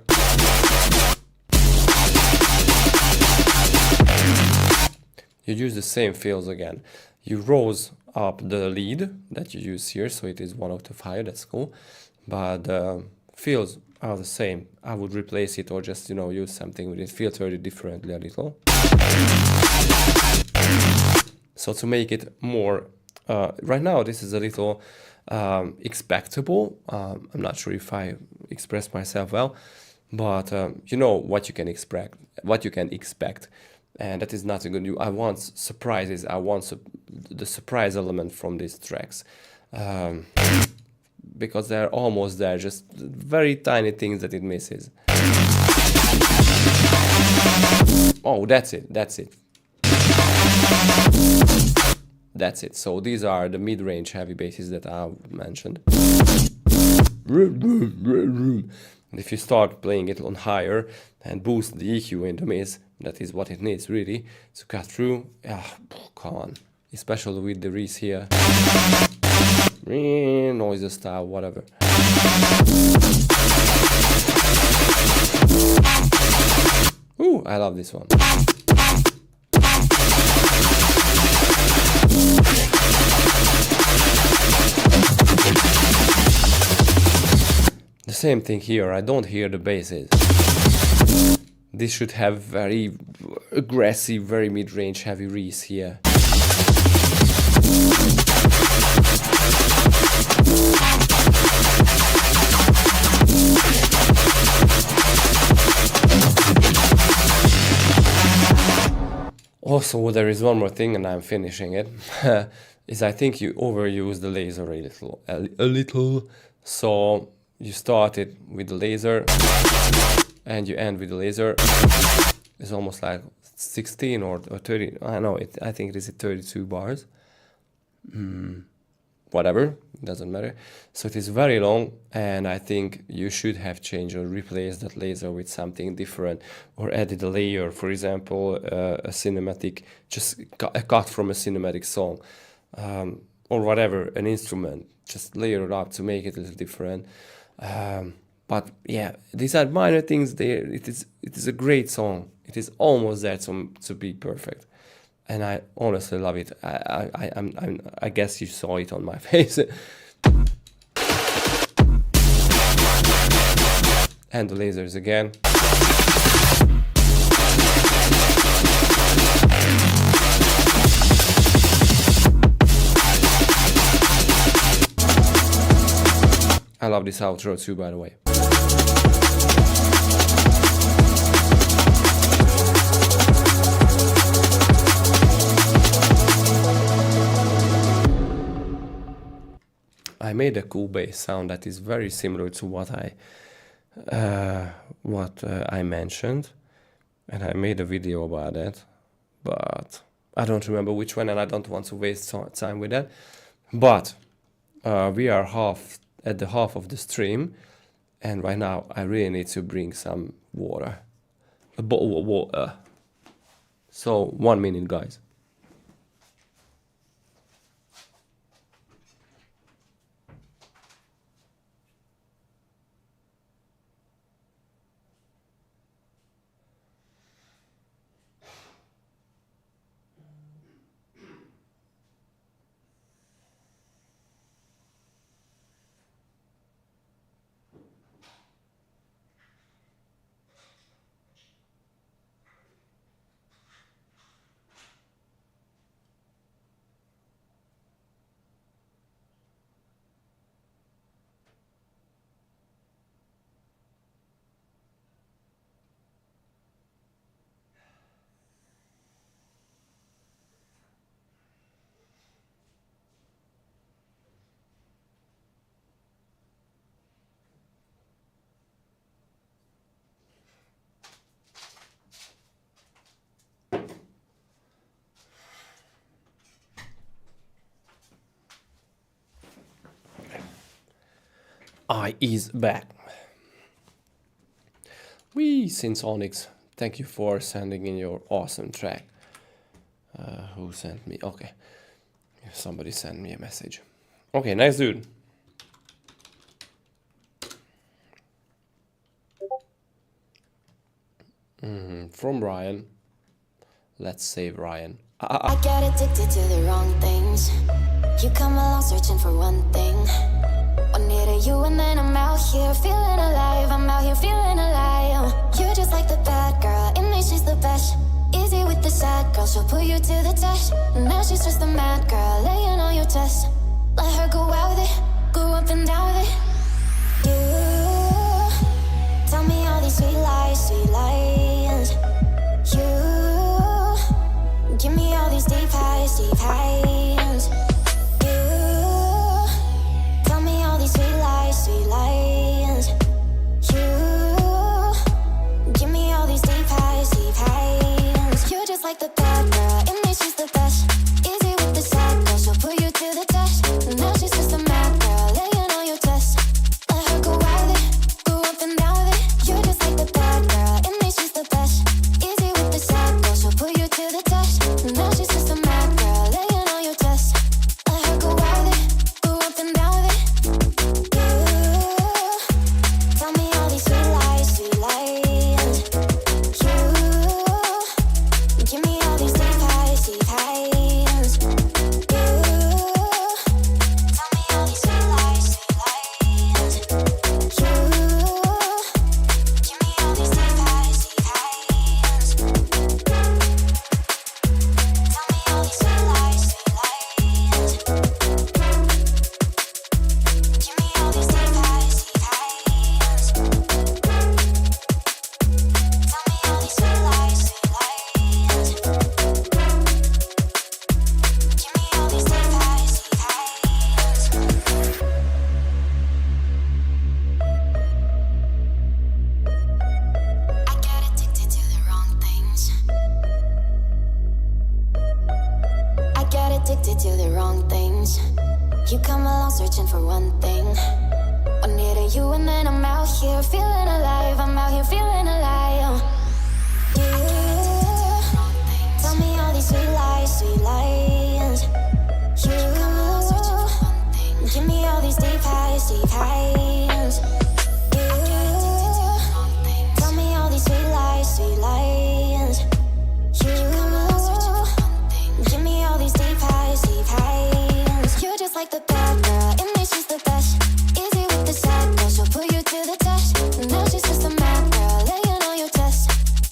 you use the same fills again. You rose up the lead that you use here, so it is one octave higher, that's cool. But the fills are the same. I would replace it or just, you know, use something with it, filter it differently a little. So to make it more, right now this is a little expectable. I'm not sure if I expressed myself well, but you know what you can expect, and that is nothing good. I want surprises. I want the surprise element from these tracks, because they're almost there, just very tiny things that it misses. Oh, that's it. So these are the mid-range heavy basses that I mentioned. And if you start playing it on higher and boost the EQ in the mix, that is what it needs really to cut through. Come on, especially with the Reese here. Noises style, whatever. Ooh, I love this one. The same thing here, I don't hear the basses. This should have very aggressive, very mid-range heavy Reese here. Also, there is one more thing and I'm finishing it. is I think you overuse the laser a little. So you started with the laser and you end with the laser. It's almost like 16 or 30. I know it. I think it is 32 bars. Whatever, doesn't matter. So it is very long, and I think you should have changed or replaced that laser with something different, or added a layer, for example, a cinematic, just a cut from a cinematic song, or whatever, an instrument, just layer it up to make it a little different. But yeah, these are minor things there. It is a great song. It is almost there to be perfect. And I honestly love it. I guess you saw it on my face. And the lasers again. I love this outro too, by the way. I made a cool bass sound that is very similar to what I mentioned, and I made a video about it, but I don't remember which one, and I don't want to waste time with that. But we are at the half of the stream, and right now I really need to bring some water, a bottle of water. So 1 minute, guys. I is back. Since Onyx, thank you for sending in your awesome track. Who sent me? Okay, somebody sent me a message. Okay, nice dude. From Ryan. Let's save Ryan. I get addicted to the wrong things. You come along searching for one thing. One hit of you and then I'm out here feeling alive. I'm out here feeling alive. You're just like the bad girl, and then she's the best. Easy with the sad girl, she'll put you to the test. Now she's just a mad girl, laying on your chest. Let her go out with it, go up and down with it. You tell me all these sweet lies, sweet lies. You give me all these deep highs, deep highs. Sweet lies, sweet lies. You give me all these deep highs, deep highs. You're just like the bad girl, and then she's the best. Easy with the sad girl, she'll put you to the test. Now she's just a mad girl, laying on your chest. Let her go out with it, go up and down with it. You're just like the bad girl, and then she's the best. Easy with the sad girl, she'll put you to the test. Now she's just a mad girl, laying on your Steve Hines. Tell me all these sweet lies, sweet lies. Give me all these deep highs, deep highs. You're just like the bad girl, and then she's the best. Easy with the sad girl, she'll put you to the test. Now she's just a mad girl, laying on your chest.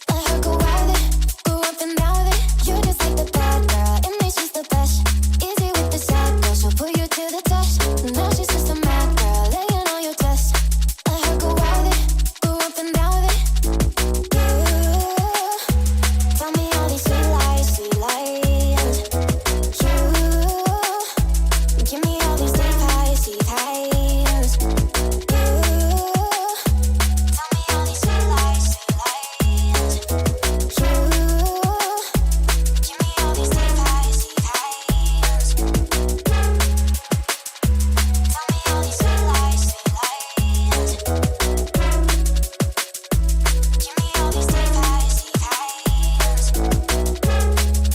Let her go out there, go up and down there. You're just like the bad girl, and then she's the best. Easy with the sad girl, she'll put you to the test. Now she's just a mad girl, laying on your chest. Let her go out there, go up and down there. Tell me all these sweet lies, sweet lies. Give me all these deep highs, deep highs. Tell me all these sweet lies, sweet lies. Give me all these deep highs, deep highs. Tell me all these sweet lies, sweet lies. Give me all these deep highs, deep highs. Tell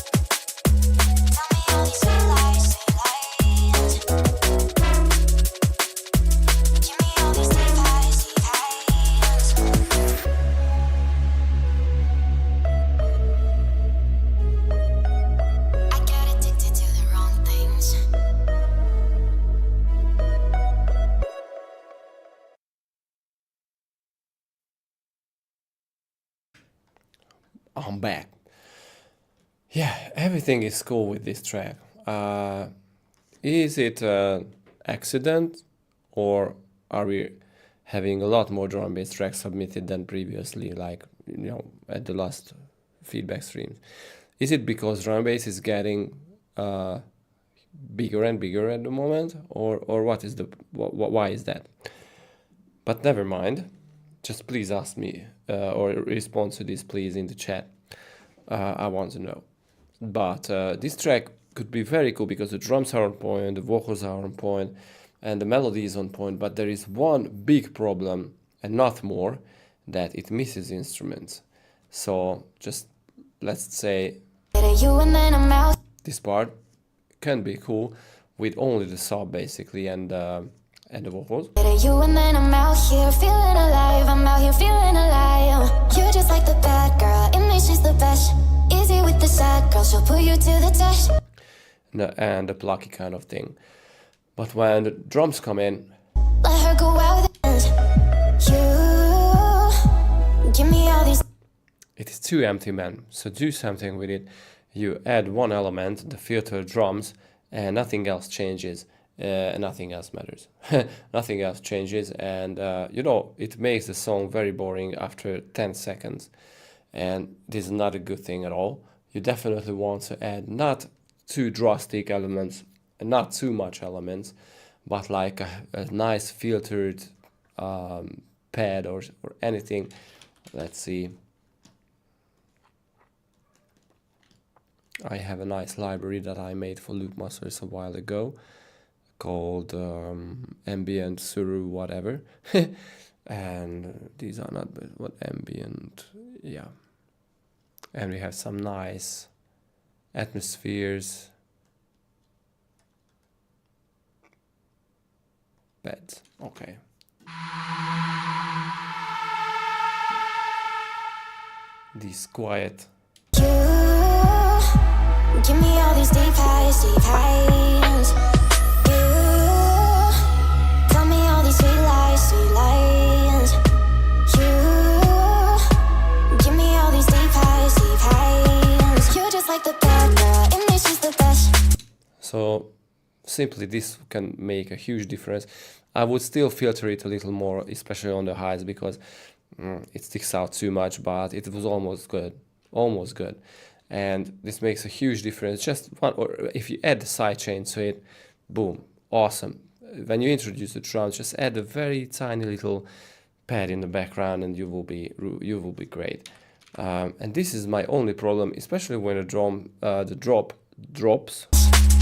me all these sweet lies, sweet lies. Give me all these deep highs, deep highs. I got addicted to the wrong things. I'm back. Yeah, everything is cool with this track. Is it an accident, or are we having a lot more drum and bass tracks submitted than previously, like, you know, at the last feedback streams? Is it because drum and bass is getting bigger and bigger at the moment, or what is the why is that? But never mind. Just please ask me or respond to this, please, in the chat. I want to know. But this track could be very cool because the drums are on point, the vocals are on point, and the melody is on point. But there is one big problem, and not more, that it misses instruments. So just let's say You and then I'm out. this part can be cool with only the sub basically and the vocals. You and then I'm out here feeling alive. I'm out here feeling alive. You're just like the bad girl, and then she's the best. Easy with the sad girl, she'll put you to the test. And the plucky kind of thing. But when the drums come in, Let her go out there. You give me all these. it is too empty, man. So do something with it. You add one element, the filter drums, and nothing else changes. Nothing else matters. Nothing else changes, and you know, it makes the song very boring after 10 seconds. And this is not a good thing at all. You definitely want to add not too drastic elements, and not too much elements, but like a nice filtered pad or anything. Let's see. I have a nice library that I made for Loop Masters a while ago, called ambient suru whatever. And these are not, but what ambient, yeah. And we have some nice atmospheres, beds. Okay. These quiet. Give me all these deep highs, deep highs. Tell me all these sweet lies, sweet lies. Give me all these deep highs, deep highs. You're just like the bad girl, and then she's the best. So simply this can make a huge difference. I would still filter it a little more, especially on the highs, because it sticks out too much, but it was almost good. Almost good. And this makes a huge difference. Just one, or if you add the sidechain to it, boom, awesome. When you introduce the drums, just add a very tiny little pad in the background, and you will be great. And this is my only problem, especially when the drop drops.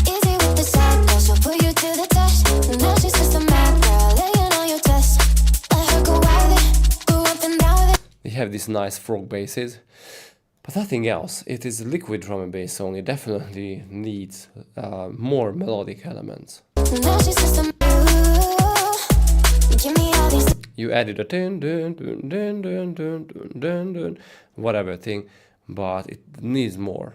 Easy with the sad girl, she'll put you to the test. Now she's just a mad girl, laying on your chest. Let her go out there, go up and down there. They have these nice frog basses. But nothing else. It is a liquid drum and bass song. It definitely needs more melodic elements. Now she's just a you added a dun dun dun dun dun dun dun dun dun whatever thing, but it needs more.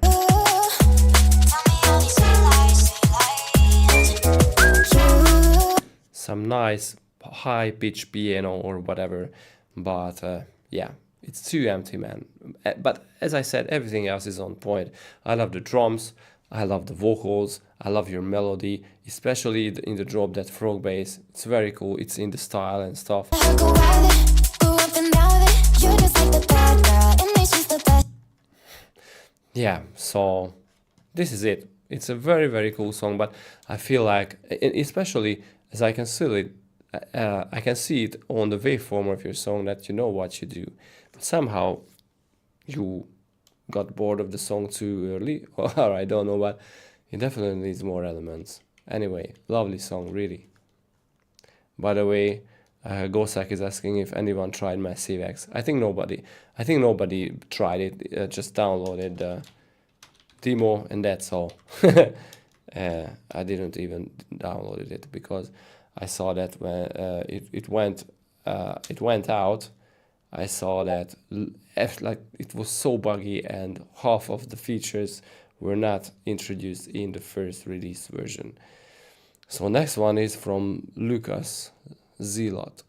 Some nice high pitch piano or whatever, but yeah, it's too empty, man. But as I said, everything else is on point. I love the drums, I love the vocals, I love your melody, especially in the drop, that frog bass. It's very cool, it's in the style and stuff. Yeah, so this is it. It's a very, very cool song, but I feel like, especially as I can see it on the waveform of your song, that you know what you do. But somehow you got bored of the song too early, or I don't know, but it definitely needs more elements. Anyway, lovely song, really. By the way, Ghosthack is asking if anyone tried Massive X. I think nobody tried it. Just downloaded the demo and that's all. I didn't even download it because I saw that when it went out, I saw that like it was so buggy and half of the features were not introduced in the first release version. So next one is from Lucas Zealot.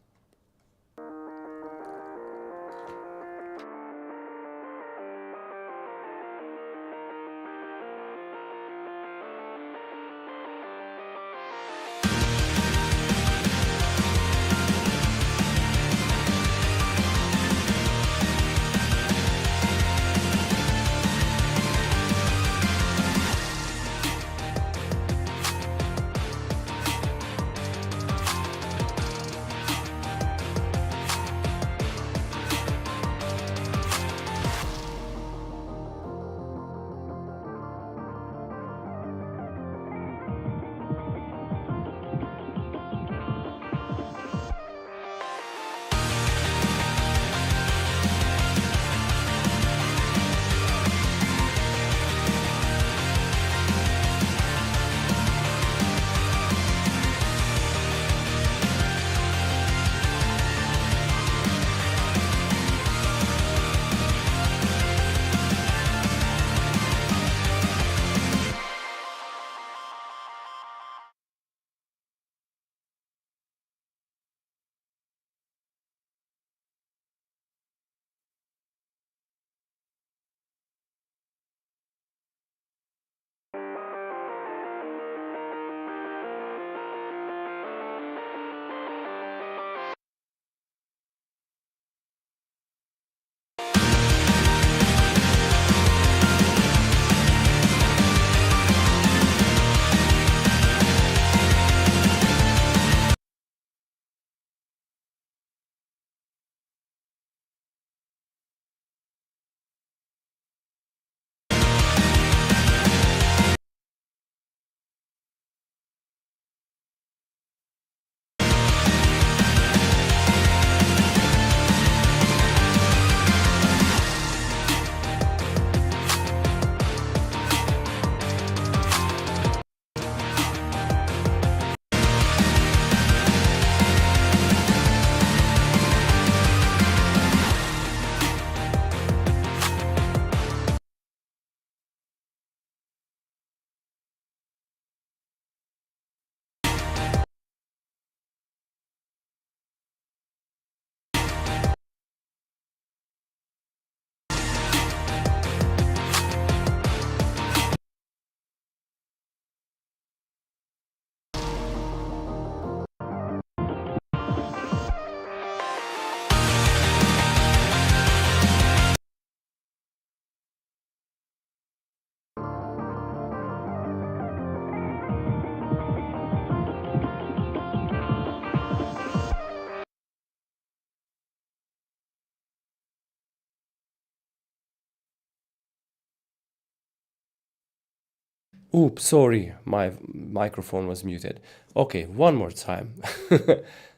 Oops, sorry, my microphone was muted. Okay, one more time.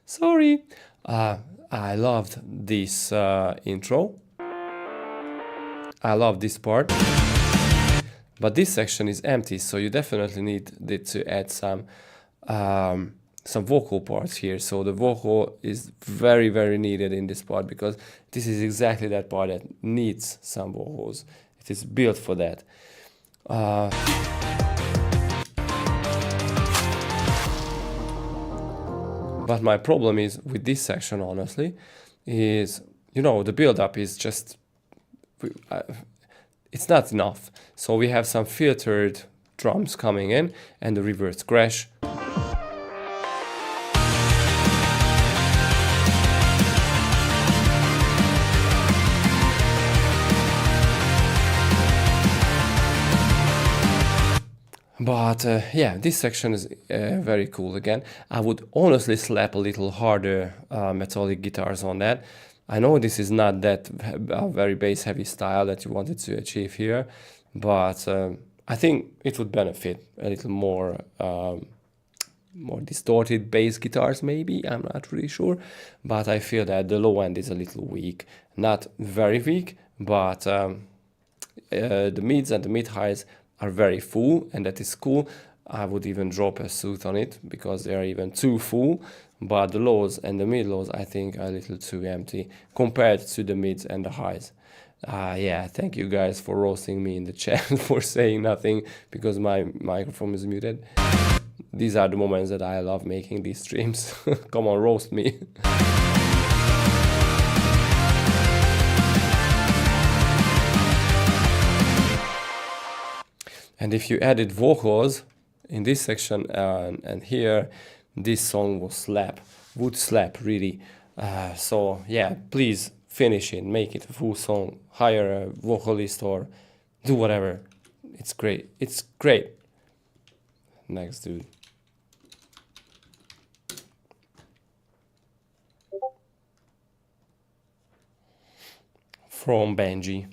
Sorry. I loved this intro. I love this part. But this section is empty, so you definitely need to add some vocal parts here. So the vocal is very, very needed in this part, because this is exactly that part that needs some vocals. It is built for that. But my problem is with this section, honestly, is, you know, the build-up is just, it's not enough. So we have some filtered drums coming in and the reverse crash. But yeah, this section is very cool again. I would honestly slap a little harder metallic guitars on that. I know this is not that very bass heavy style that you wanted to achieve here, but I think it would benefit a little more more distorted bass guitars maybe, I'm not really sure, but I feel that the low end is a little weak. Not very weak, but the mids and the mid highs are very full, and that is cool. I would even drop a suit on it because they are even too full, but the lows and the mid lows I think are a little too empty compared to the mids and the highs. Yeah, thank you guys for roasting me in the chat for saying nothing because my microphone is muted. These are the moments that I love making these streams. Come on, roast me. And if you added vocals in this section and here, this song would slap really. So yeah, please finish it, make it a full song, hire a vocalist or do whatever. It's great. It's great. Next dude. From Benji.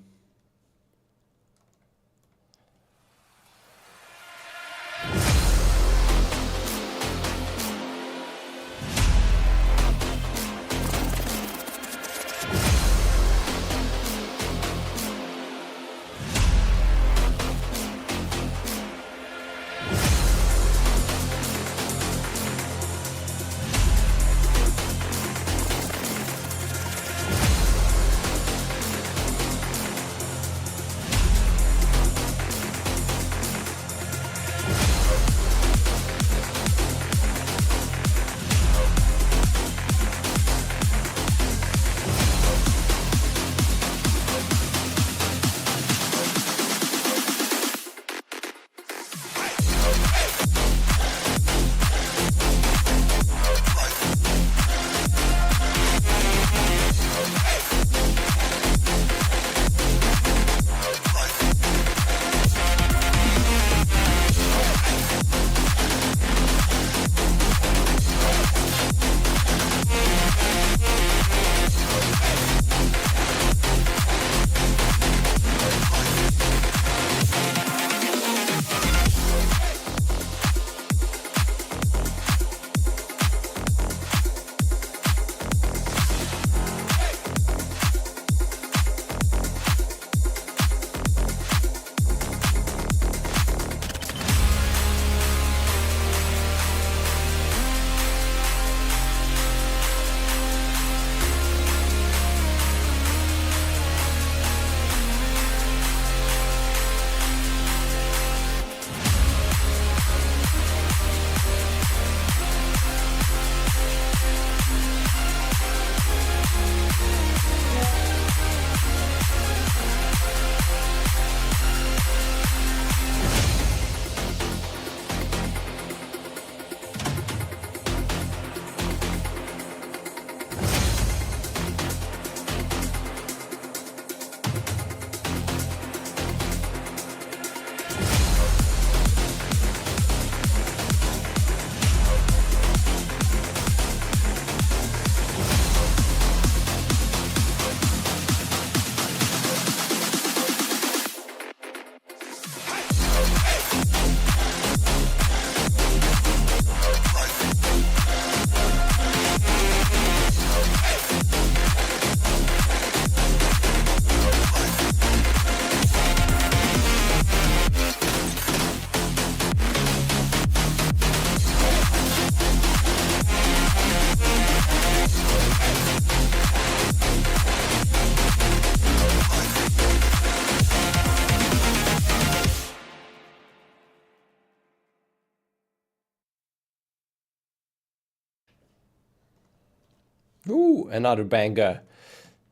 Ooh, another banger.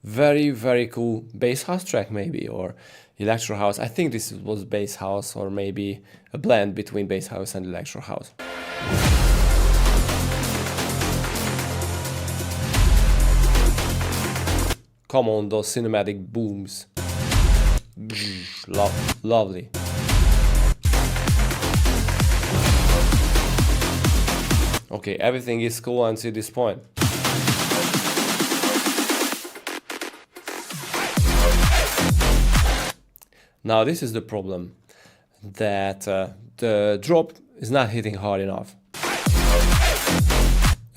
Very, very cool bass house track maybe, or electro house. I think this was bass house, or maybe a blend between bass house and electro house. Come on, those cinematic booms. Lovely. Okay, everything is cool until this point. Now this is the problem, that the drop is not hitting hard enough.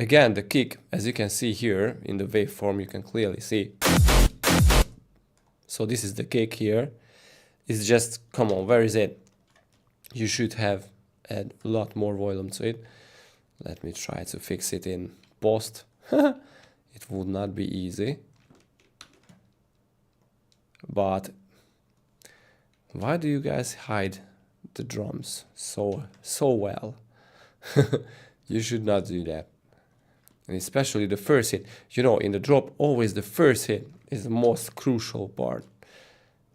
Again, the kick, as you can see here in the waveform, you can clearly see. So this is the kick here. It's just, come on, where is it? You should have add a lot more volume to it. Let me try to fix it in post. It would not be easy. But why do you guys hide the drums so well? You should not do that. And especially the first hit. You know, in the drop, always the first hit is the most crucial part,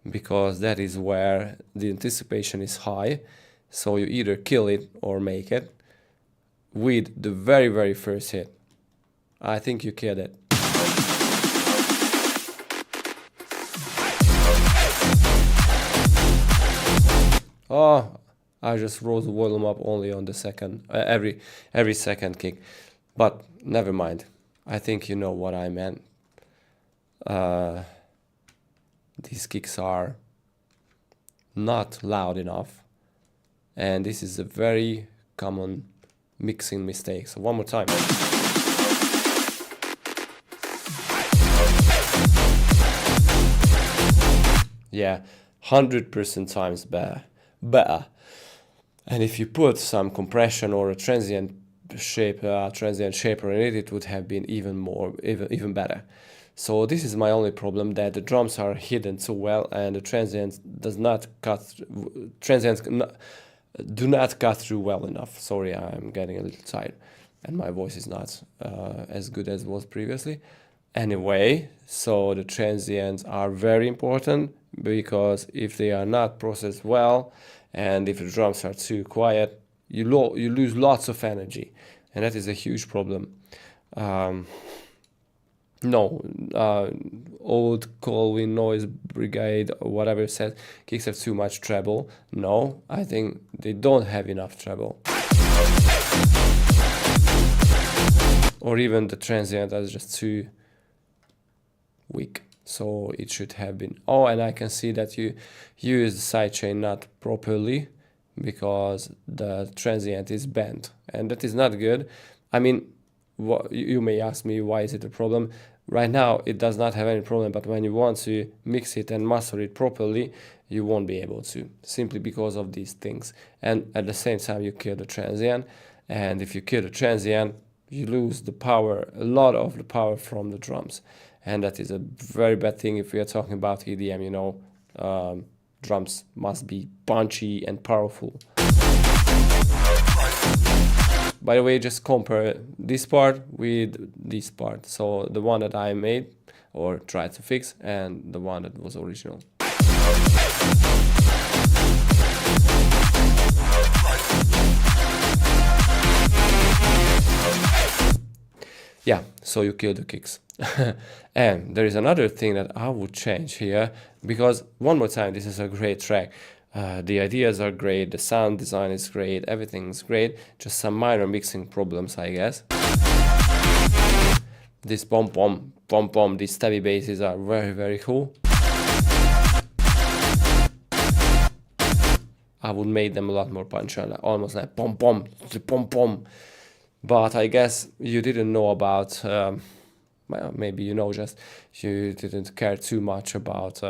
because that is where the anticipation is high. So you either kill it or make it with the very, very first hit. I think you killed it. Oh, I just rose the volume up only on the second, every second kick. But never mind. I think you know what I meant. These kicks are not loud enough. And this is a very common mixing mistake. So one more time. Yeah, 100% times better. And if you put some compression or a transient shaper in it, it would have been even better. So this is my only problem, that the drums are hidden so well and the transients do not cut through well enough. Sorry, I'm getting a little tired and my voice is not as good as it was previously. Anyway, so the transients are very important, because if they are not processed well and if the drums are too quiet, you lose lots of energy, and that is a huge problem. Old Colvin Noise Brigade or whatever says kicks have too much treble. No, I think they don't have enough treble. Or even the transient is just too weak. So it should have been. Oh, and I can see that you use the sidechain not properly, because the transient is bent, and that is not good. I mean, you may ask me, why is it a problem? Right now it does not have any problem, but when you want to mix it and master it properly, you won't be able to, simply because of these things. And at the same time you kill the transient, and if you kill the transient, you lose the power, a lot of the power from the drums, and that is a very bad thing if we are talking about EDM. You know, drums must be punchy and powerful. By the way, just compare this part with this part. So the one that I made or tried to fix and the one that was original. Yeah, so you kill the kicks. And there is another thing that I would change here, because one more time, this is a great track. The ideas are great, the sound design is great, everything's great, just some minor mixing problems, I guess. This pom-pom, pom-pom, these stabby basses are very, very cool. I would make them a lot more punchy, almost like pom-pom, pom-pom. But I guess you didn't know about, well, maybe you know, just you didn't care too much about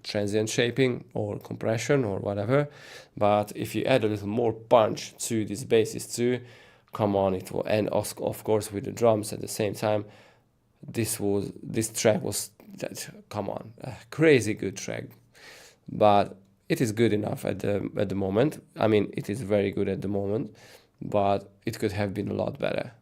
transient shaping or compression or whatever. But if you add a little more punch to these basses too, come on, it will. And of course with the drums at the same time, this track was, come on, a crazy good track. But it is good enough at the moment. I mean, it is very good at the moment, but it could have been a lot better.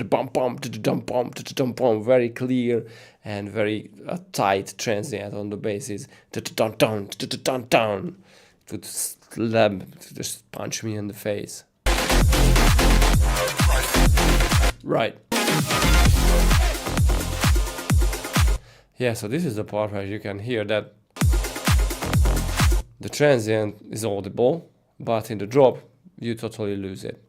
bum bum dum bum dum bum, very clear and very tight transient on the basses. Dun dun dun dun. It would slap, just punch me in the face. Right. Yeah, so this is the part where you can hear that the transient is audible, but in the drop you totally lose it.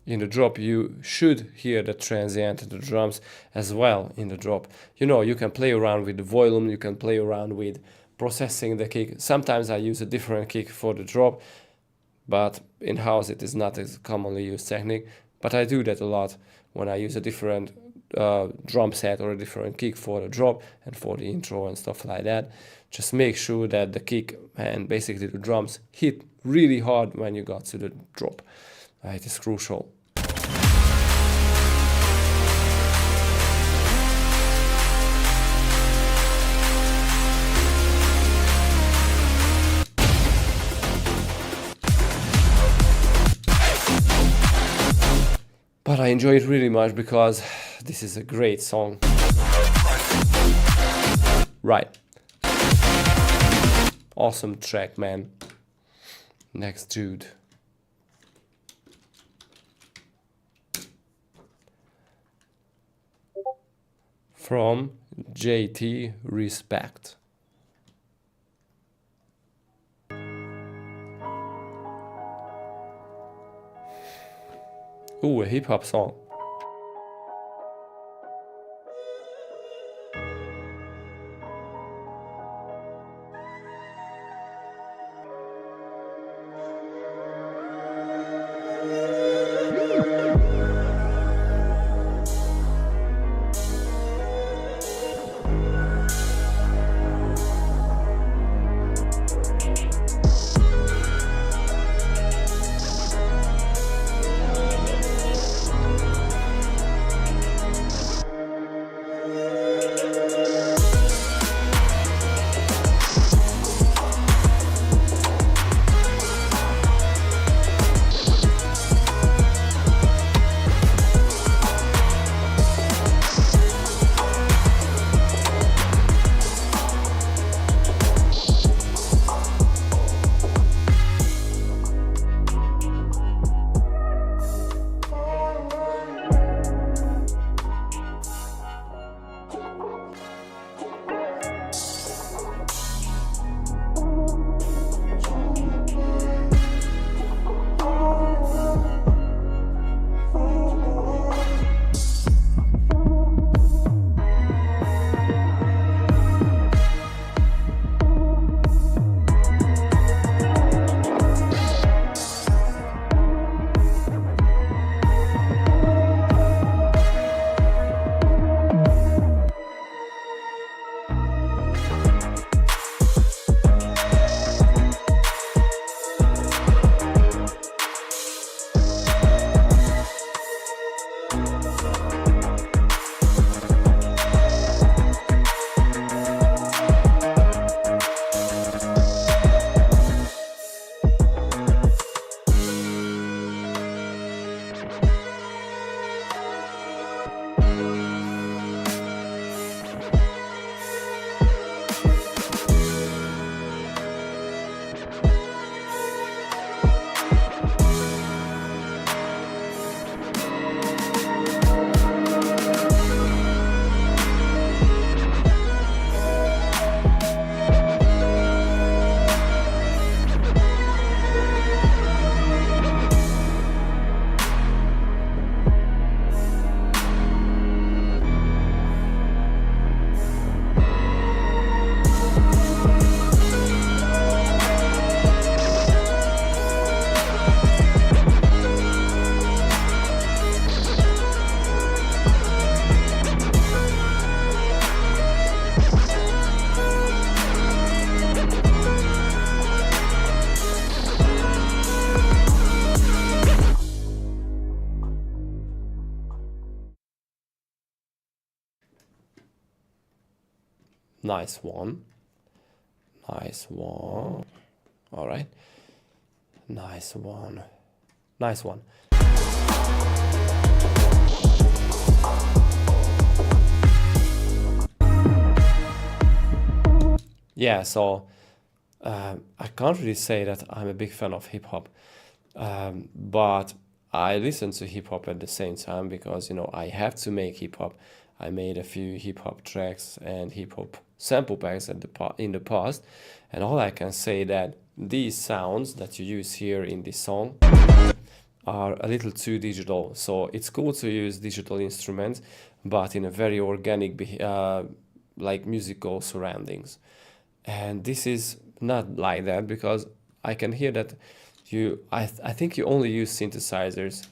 In the drop you should hear the transient and the drums as well in the drop. You know, you can play around with the volume, you can play around with processing the kick. Sometimes I use a different kick for the drop, but in house it is not as commonly used technique. But I do that a lot when I use a different drum set or a different kick for the drop and for the intro and stuff like that. Just make sure that the kick and basically the drums hit really hard when you got to the drop. It is crucial. But I enjoy it really much because this is a great song. Right. Awesome track, man. Next dude. From JT Respect. Ooh, a hip-hop song. Nice one. Nice one. All right. Nice one. Nice one. Yeah, so I can't really say that I'm a big fan of hip hop, but I listen to hip hop at the same time because, you know, I have to make hip hop. I made a few hip hop tracks and hip hop sample packs in the past, and all I can say that these sounds that you use here in this song are a little too digital. So it's cool to use digital instruments, but in a very organic, like musical surroundings. And this is not like that because I can hear that I think you only use synthesizers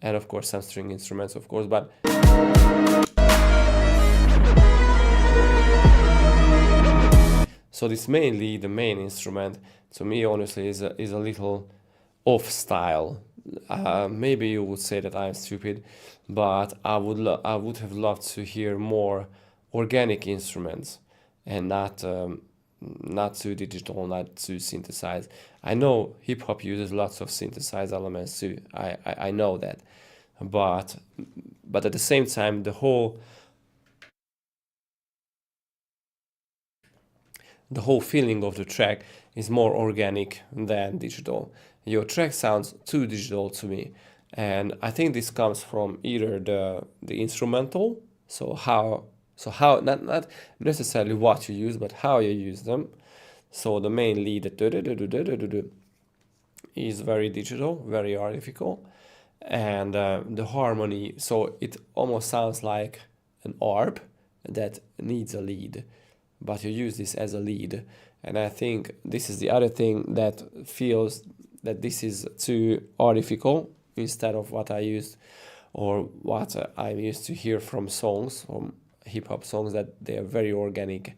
and of course some string instruments, of course, but so this mainly the main instrument to me honestly is a little off style. Maybe you would say that I'm stupid, but I would have loved to hear more organic instruments and not too digital, not too synthesized. I know hip hop uses lots of synthesized elements too. I know that, but at the same time, the whole feeling of the track is more organic than digital. Your track sounds too digital to me, and I think this comes from either the instrumental, so how not necessarily what you use, but how you use them. So the main lead is very digital, very artificial, and the harmony. So it almost sounds like an ARP that needs a lead, but you use this as a lead. And I think this is the other thing that feels that this is too artificial instead of what I used or what I'm used to hear from songs, from hip hop songs, that they are very organic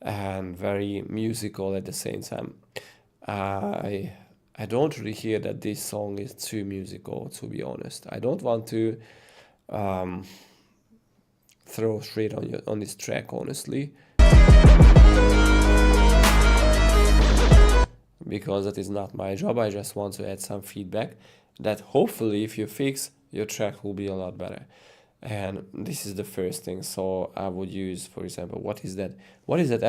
and very musical at the same time. I don't really hear that this song is too musical, to be honest. I don't want to throw shade on this track, honestly, because that is not my job. I just want to add some feedback that hopefully if you fix, your track will be a lot better. And this is the first thing. So I would use, for example, what is that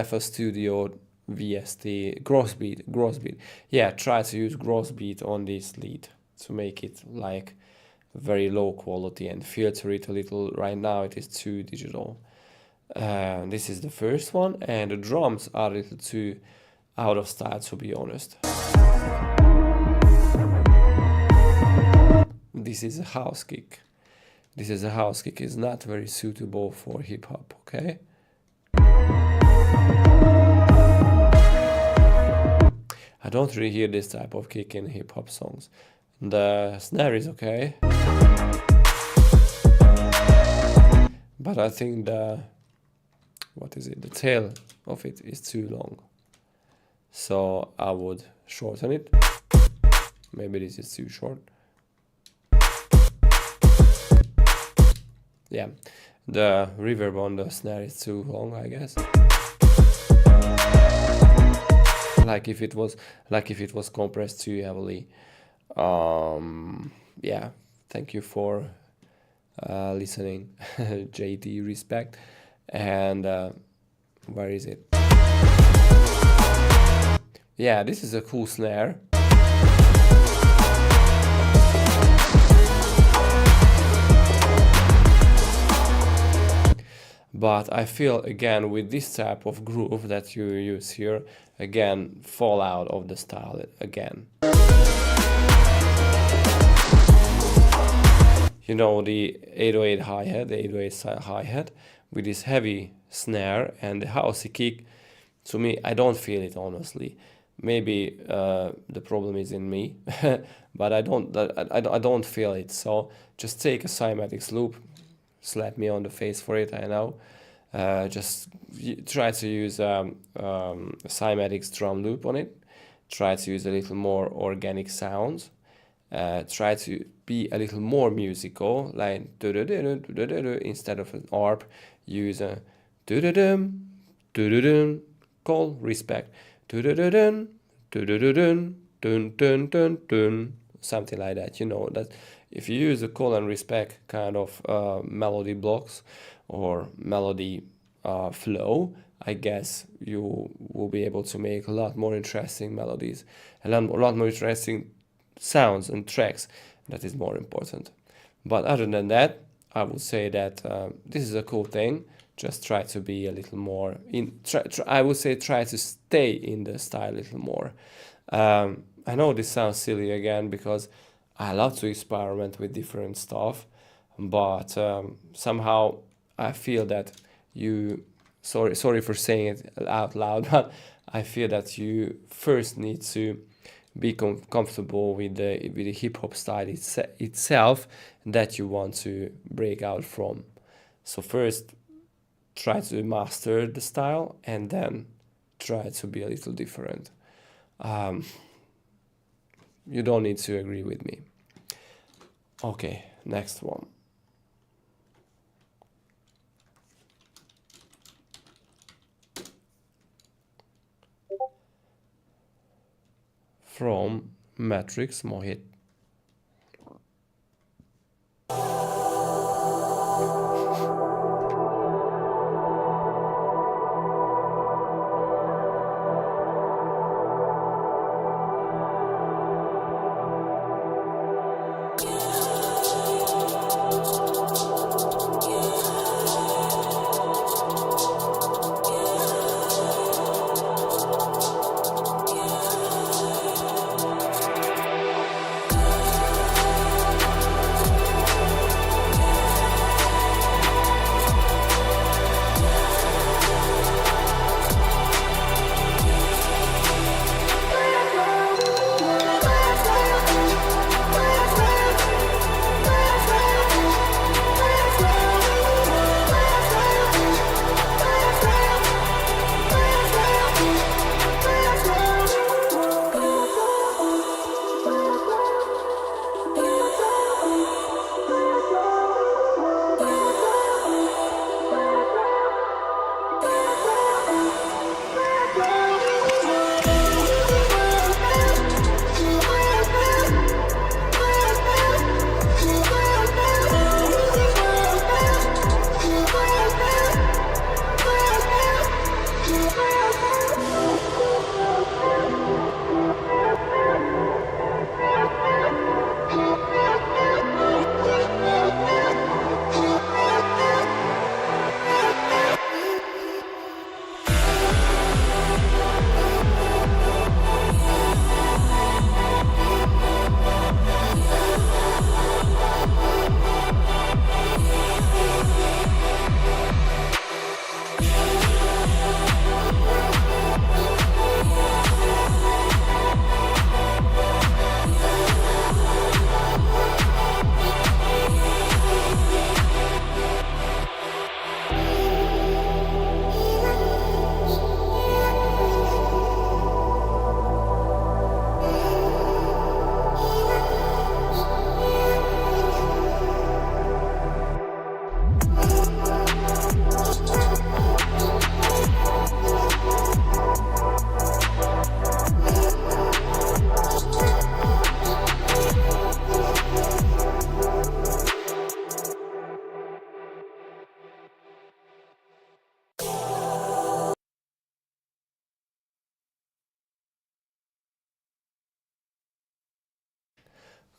FL Studio VST Grossbeat. Yeah, try to use Grossbeat on this lead to make it like very low quality and filter it a little. Right now it is too digital. This is the first one, and the drums are a little too out of style, to be honest. This is a house kick. It's not very suitable for hip hop, okay? I don't really hear this type of kick in hip hop songs. The snare is okay, but I think the tail of it is too long. So I would shorten it. Maybe this is too short. Yeah, the reverb on the snare is too long, I guess. Like if it was compressed too heavily. Yeah, thank you for listening. JD, respect. And where is it? Yeah, this is a cool snare. But I feel, again, with this type of groove that you use here, again, fall out of the style again. You know, the 808 hi-hat, the 808 hi-hat with this heavy snare and the housey kick, to me, I don't feel it, honestly. Maybe the problem is in me, but I don't feel it. So just take a cymatics loop, slap me on the face for it, I know. Just try to use a cymatics drum loop on it. Try to use a little more organic sounds. Try to be a little more musical, like instead of an ARP, use a call respect. something like that. You know that if you use the call and respect kind of melody blocks or melody flow, I guess you will be able to make a lot more interesting melodies, a lot more interesting sounds and tracks. That is more important. But other than that, I would say that this is a cool thing. Just try to be a little more I would say try to stay in the style a little more. I know this sounds silly again because I love to experiment with different stuff, but somehow I feel that you sorry for saying it out loud, but I feel that you first need to be comfortable with the hip hop style itself that you want to break out from. So first try to master the style and then try to be a little different. You don't need to agree with me. Okay, next one. From Matrix Mohit.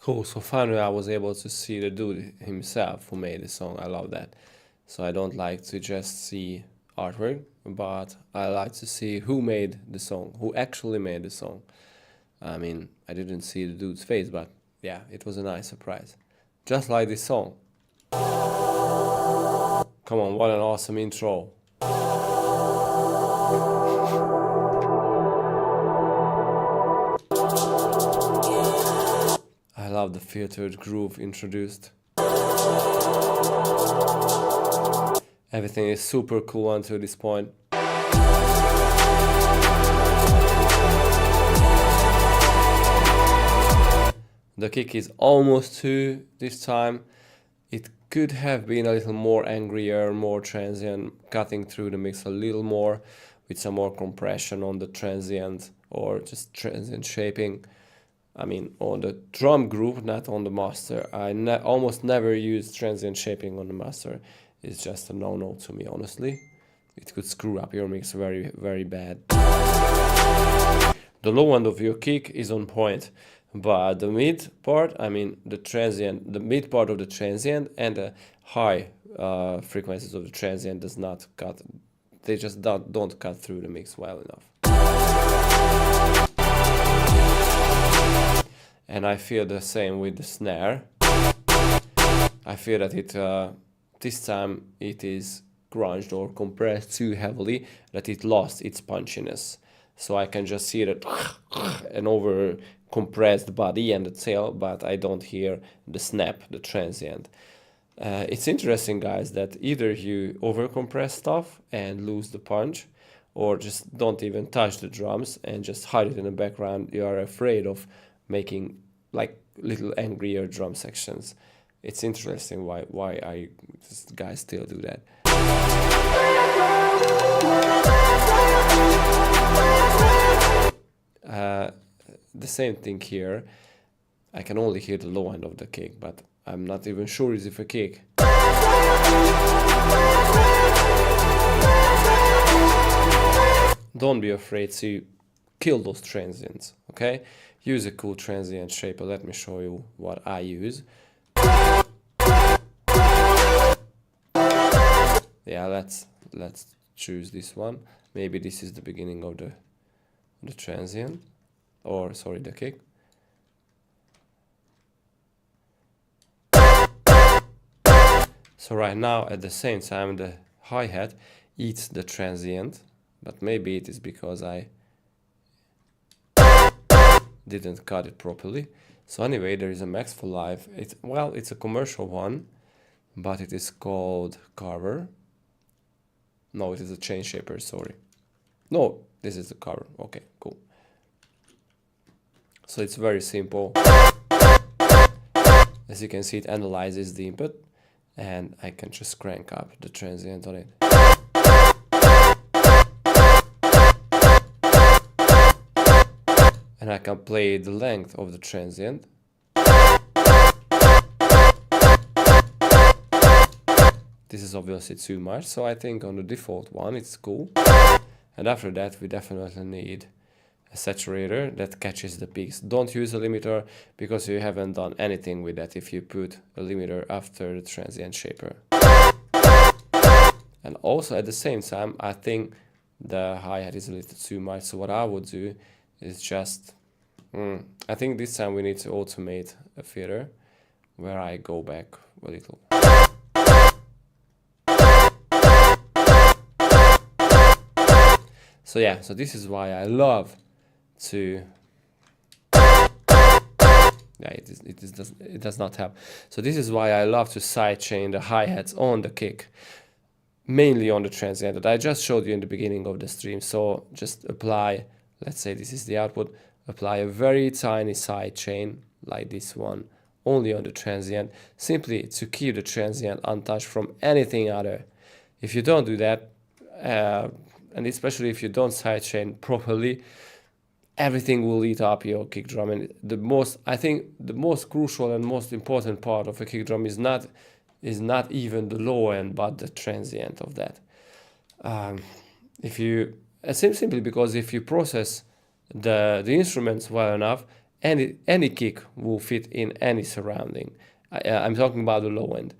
Cool. So finally, I was able to see the dude himself who made the song. I love that. So I don't like to just see artwork, but I like to see who made the song, who actually made the song. I mean, I didn't see the dude's face, but yeah, it was a nice surprise. Just like this song. Come on, what an awesome intro. I love the filtered groove introduced. Everything is super cool until this point. The kick is almost 2 this time. It could have been a little more angrier, more transient, cutting through the mix a little more with some more compression on the transient or just transient shaping. I mean, on the drum group, not on the master. I almost never use transient shaping on the master. It's just a no-no to me, honestly. It could screw up your mix very, very bad. The low end of your kick is on point, but the mid part, I mean, the mid part of the transient and the high frequencies of the transient does not cut. They just don't cut through the mix well enough. And I feel the same with the snare. I feel that it this time it is crunched or compressed too heavily, that it lost its punchiness. So I can just hear it an over compressed body and the tail, but I don't hear the snap, the transient. It's interesting, guys, that either you over compress stuff and lose the punch, or just don't even touch the drums and just hide it in the background. You are afraid of making like little angrier drum sections. It's interesting why guys still do that. The same thing here. I can only hear the low end of the kick, but I'm not even sure it's a kick. Don't be afraid to kill those transients, okay? Use a cool transient shaper. Let me show you what I use. Yeah, let's choose this one. Maybe this is the beginning of the transient, or sorry, the kick. So right now, at the same time, the hi-hat eats the transient, but maybe it is because I didn't cut it properly. So anyway, there is a Max for Live. It's a commercial one, but it is called Carver. No, it is a chain shaper, sorry. No, this is the Carver. Okay, cool. So it's very simple. As you can see, it analyzes the input, and I can just crank up the transient on it. And I can play the length of the transient. This is obviously too much, so I think on the default one it's cool. And after that we definitely need a saturator that catches the peaks. Don't use a limiter because you haven't done anything with that if you put a limiter after the transient shaper. And also at the same time, I think the hi-hat is a little too much, so what I would do is just, I think this time we need to automate a filter where I go back a little. So yeah, so this is why I love to, yeah, it does not help. So this is why I love to sidechain the hi-hats on the kick, mainly on the transient that I just showed you in the beginning of the stream. So just apply, let's say this is the output, apply a very tiny sidechain like this one, only on the transient, simply to keep the transient untouched from anything other. If you don't do that, and especially if you don't sidechain properly, everything will eat up your kick drum. And I think the most crucial and most important part of a kick drum is not even the low end, but the transient of that. Simply because if you process the instruments well enough, any kick will fit in any surrounding. I'm talking about the low end,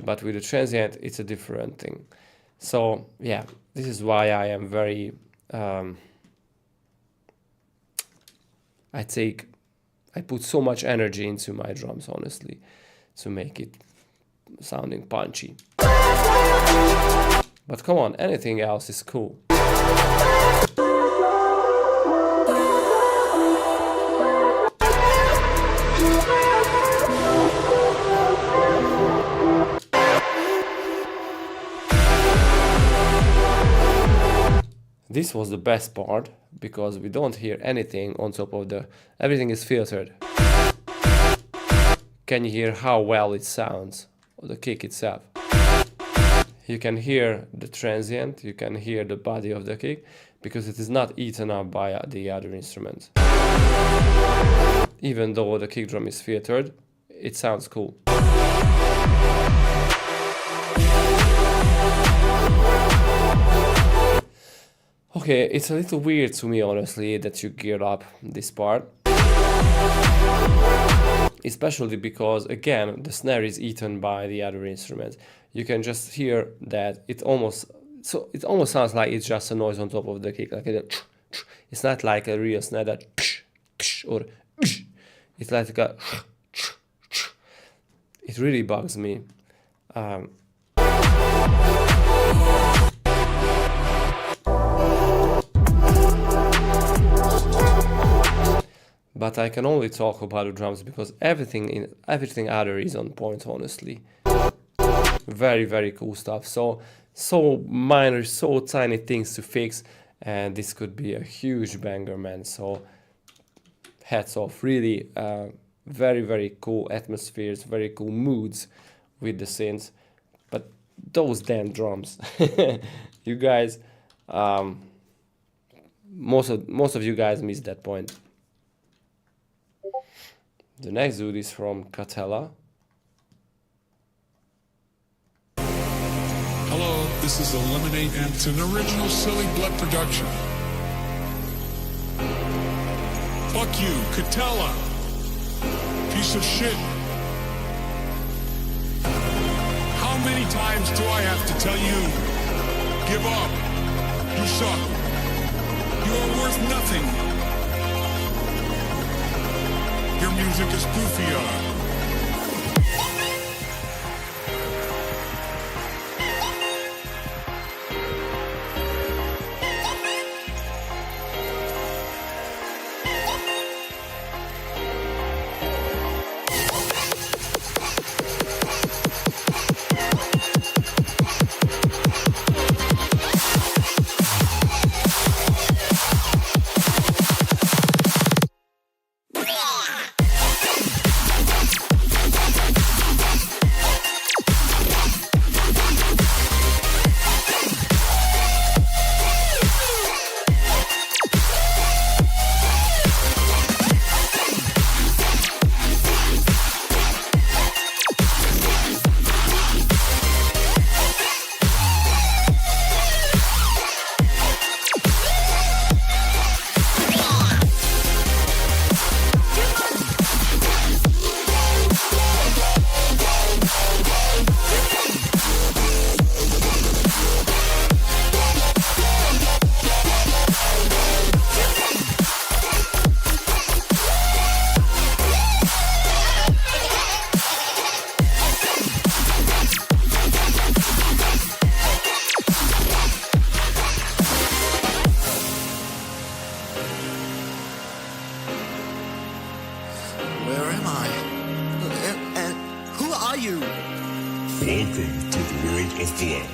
but with the transient, it's a different thing. So yeah, this is why I am very, I put so much energy into my drums, honestly, to make it sounding punchy. But come on, anything else is cool. This was the best part, because we don't hear anything on top of everything is filtered. Can you hear how well it sounds, the kick itself? You can hear the transient, you can hear the body of the kick, because it is not eaten up by the other instruments. Even though the kick drum is filtered, it sounds cool. Okay, it's a little weird to me, honestly, that you geared up this part. Especially because, again, the snare is eaten by the other instruments. You can just hear that it almost sounds like it's just a noise on top of the kick. Like it's not like a real snare that or it's like a. It really bugs me. But I can only talk about the drums because everything other is on point, honestly. Very, very cool stuff. So minor, so tiny things to fix, and this could be a huge banger, man. So hats off, really. Very, very cool atmospheres, very cool moods with the synths. But those damn drums, you guys, most of you guys missed that point. The next dude is from Catella. Hello, this is Eliminate, and it's an original Silly Blood production. Fuck you, Catella. Piece of shit. How many times do I have to tell you? Give up. You suck. You are worth nothing. Your music is goofier. Welcome to the world of blood.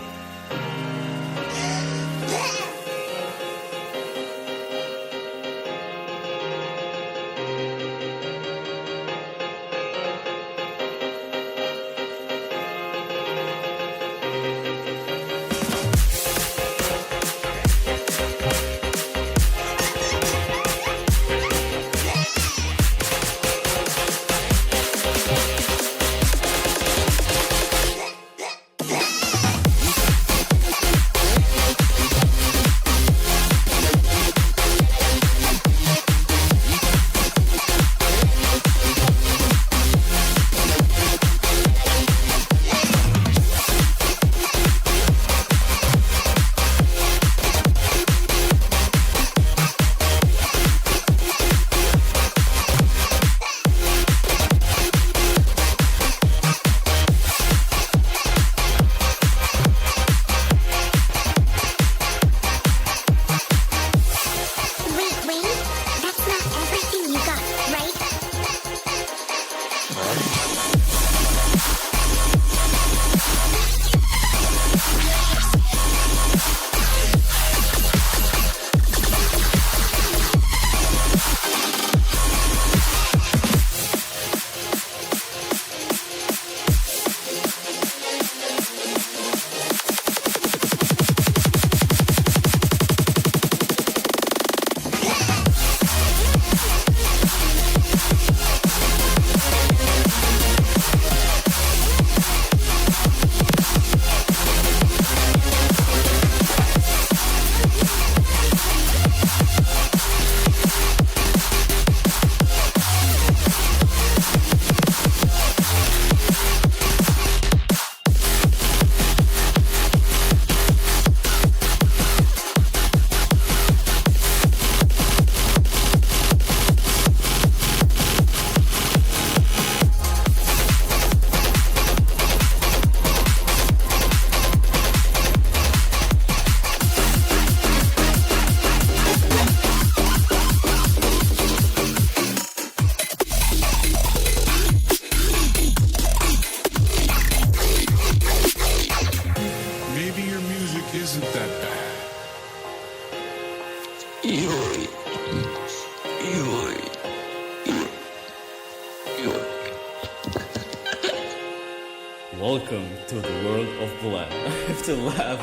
Welcome to the world of Glenn. I have to laugh.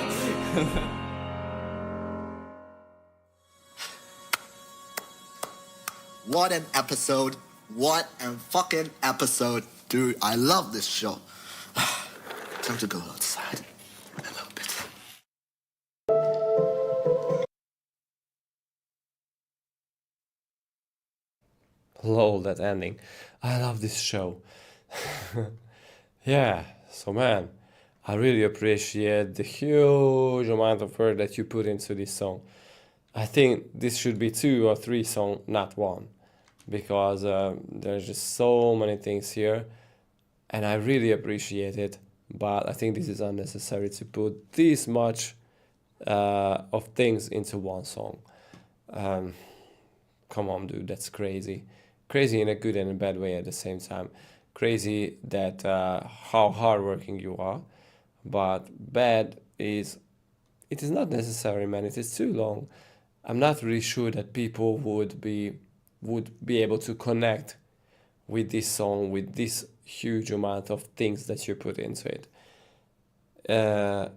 What an episode. What a fucking episode. Dude, I love this show. Time to go outside a little bit. Lol, that ending. I love this show. Yeah, so man, I really appreciate the huge amount of work that you put into this song. I think this should be 2 or 3 songs, not one, because there's just so many things here, and I really appreciate it. But I think this is unnecessary to put this much of things into one song. Come on, dude, that's crazy. Crazy in a good and a bad way at the same time. Crazy that how hardworking you are, but bad is it is not necessary, man. It is too long. I'm not really sure that people would be able to connect with this song with this huge amount of things that you put into it. I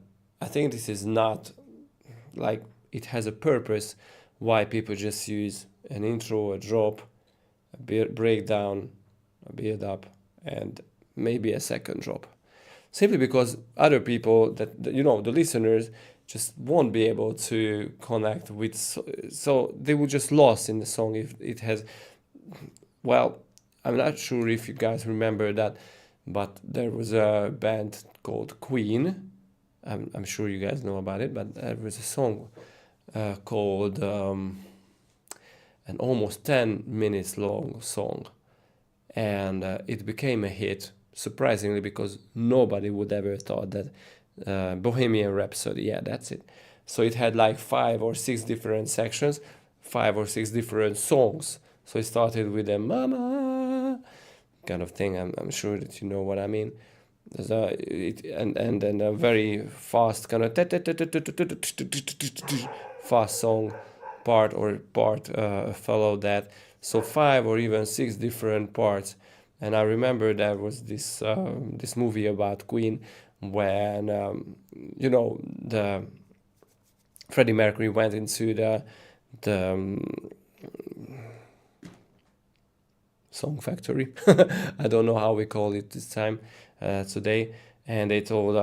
think this is not like it has a purpose why people just use an intro, a drop, a breakdown, a build up, and maybe a second drop. Simply because other people that the listeners just won't be able to connect with, so they will just lost in the song if it has, well, I'm not sure if you guys remember that, but there was a band called Queen. I'm sure you guys know about it, but there was a song called an almost 10 minutes long song, and it became a hit, surprisingly, because nobody would ever thought that Bohemian Rhapsody, yeah, that's it. So it had like 5 or 6 different sections, 5 or 6 different songs. So it started with a mama kind of thing. I'm sure that you know what I mean. There's and then a very fast kind of fast song part followed that. So 5 or even 6 different parts. And I remember there was this movie about Queen when the Freddie Mercury went into the song factory. I don't know how we call it this time today. And they told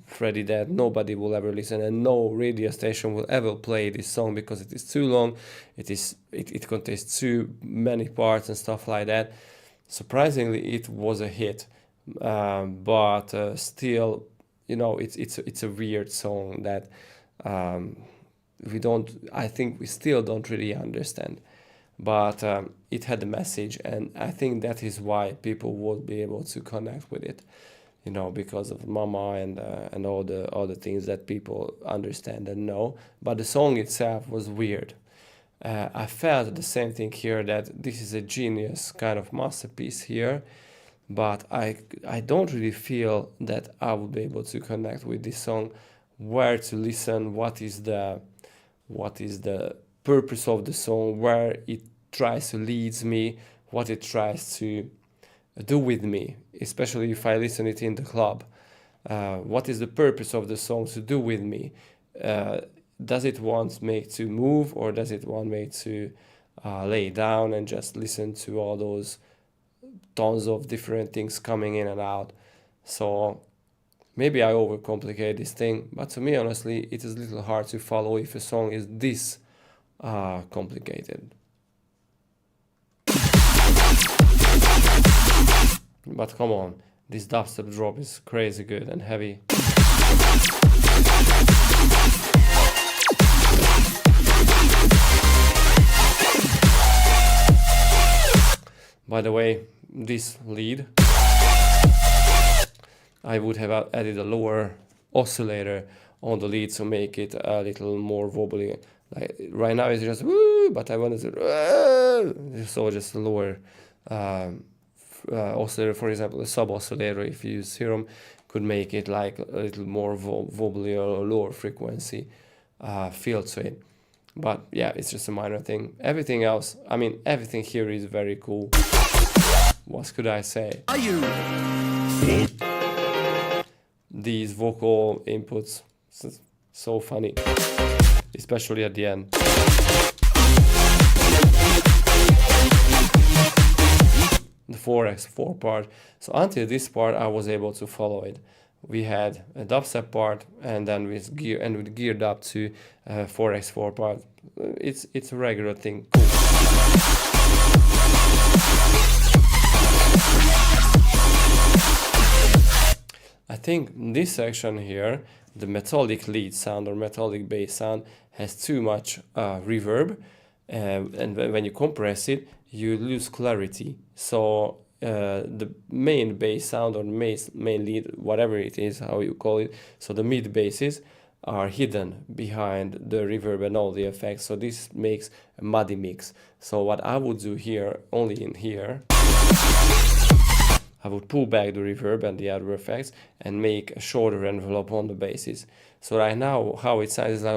Freddie that nobody will ever listen and no radio station will ever play this song because it is too long. It contains too many parts and stuff like that. Surprisingly, it was a hit, but still, it's a weird song that I think we still don't really understand. But it had a message, and I think that is why people would be able to connect with it, because of Mama and all the things that people understand and know. But the song itself was weird. I felt the same thing here, that this is a genius kind of masterpiece here, but I don't really feel that I would be able to connect with this song, where to listen, what is the purpose of the song, where it tries to lead me, what it tries to do with me, especially if I listen it in the club. What is the purpose of the song to do with me? Does it want me to move, or does it want me to lay down and just listen to all those tons of different things coming in and out? So maybe I overcomplicate this thing, but to me, honestly, it is a little hard to follow if a song is this complicated. But come on, this dubstep drop is crazy good and heavy. By the way, this lead, I would have added a lower oscillator on the lead to make it a little more wobbly. Like right now it's just woo, but I wanted to so just a lower oscillator, for example, a sub oscillator, if you use serum, could make it like a little more wobbly or lower frequency feel to it. But yeah, it's just a minor thing. Everything else, everything here is very cool. What could I say? Are you These vocal inputs, so funny, especially at the end. The 4x4 part. So until this part, I was able to follow it. We had a dubstep part, and then we geared up to 4x4 part. It's a regular thing. Cool. I think this section here, the metallic lead sound or metallic bass sound, has too much reverb, and when you compress it, you lose clarity. So the main bass sound or main lead, whatever it is, how you call it, so the mid basses are hidden behind the reverb and all the effects. So this makes a muddy mix. So what I would do here, only in here, I would pull back the reverb and the other effects and make a shorter envelope on the basses. So right now, how it sounds is like,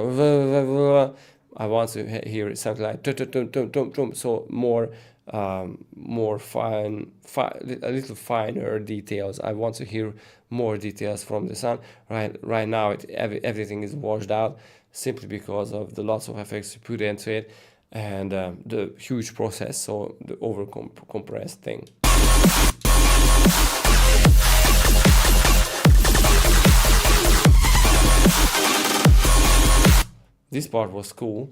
I want to hear it something like, so more fine, a little finer details. I want to hear more details from the sound. Right now, everything is washed out simply because of the lots of effects you put into it and the huge process, so the over compressed thing. This part was cool,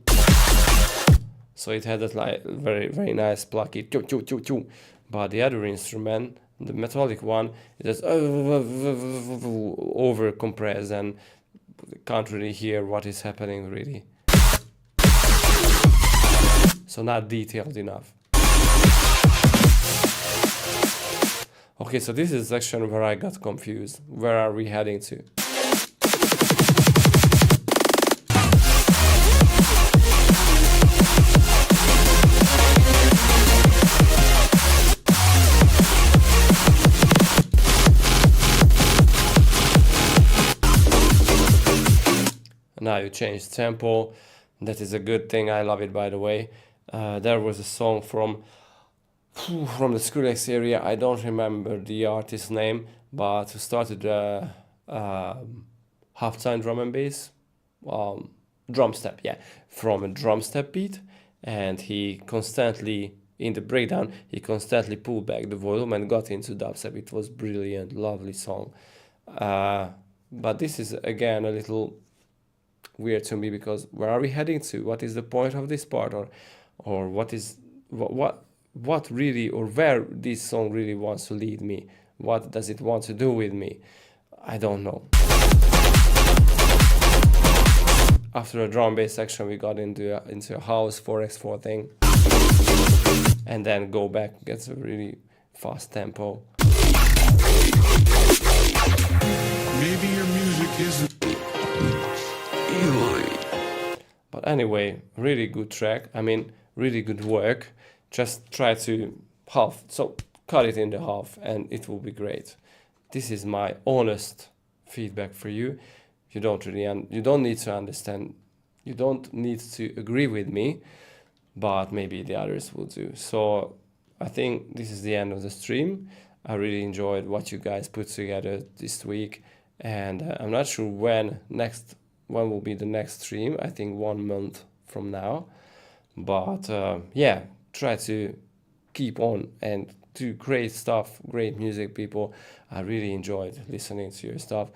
so it had that like very nice plucky choo choo choo choo. But the other instrument, the metallic one, it just over compressed and can't really hear what is happening really. So not detailed enough. Okay, so this is the section where I got confused. Where are we heading to? Now you change tempo. That is a good thing. I love it, by the way. There was a song from the Skrillex area. I don't remember the artist's name, but who started halftime drum and bass, drum step, yeah, from a drum step beat, and he constantly in the breakdown he constantly pulled back the volume and got into dubstep. It was brilliant, lovely song. But this is again a little weird to me, because where are we heading to? What is the point of this part, or what really, or where this song really wants to lead me? What does it want to do with me? I don't know. After a drum bass section, we got into a house 4x4 thing, and then go back, gets a really fast tempo. Maybe your music isn't. But anyway, really good track. I mean, really good work. Just try to cut it into half and it will be great. This is my honest feedback for you. You don't need to understand, you don't need to agree with me, but maybe the others will do. So I think this is the end of the stream. I really enjoyed what you guys put together this week, and I'm not sure when will be the next stream. I think 1 month from now, but yeah, try to keep on and do great stuff, great music, people. I really enjoyed listening to your stuff.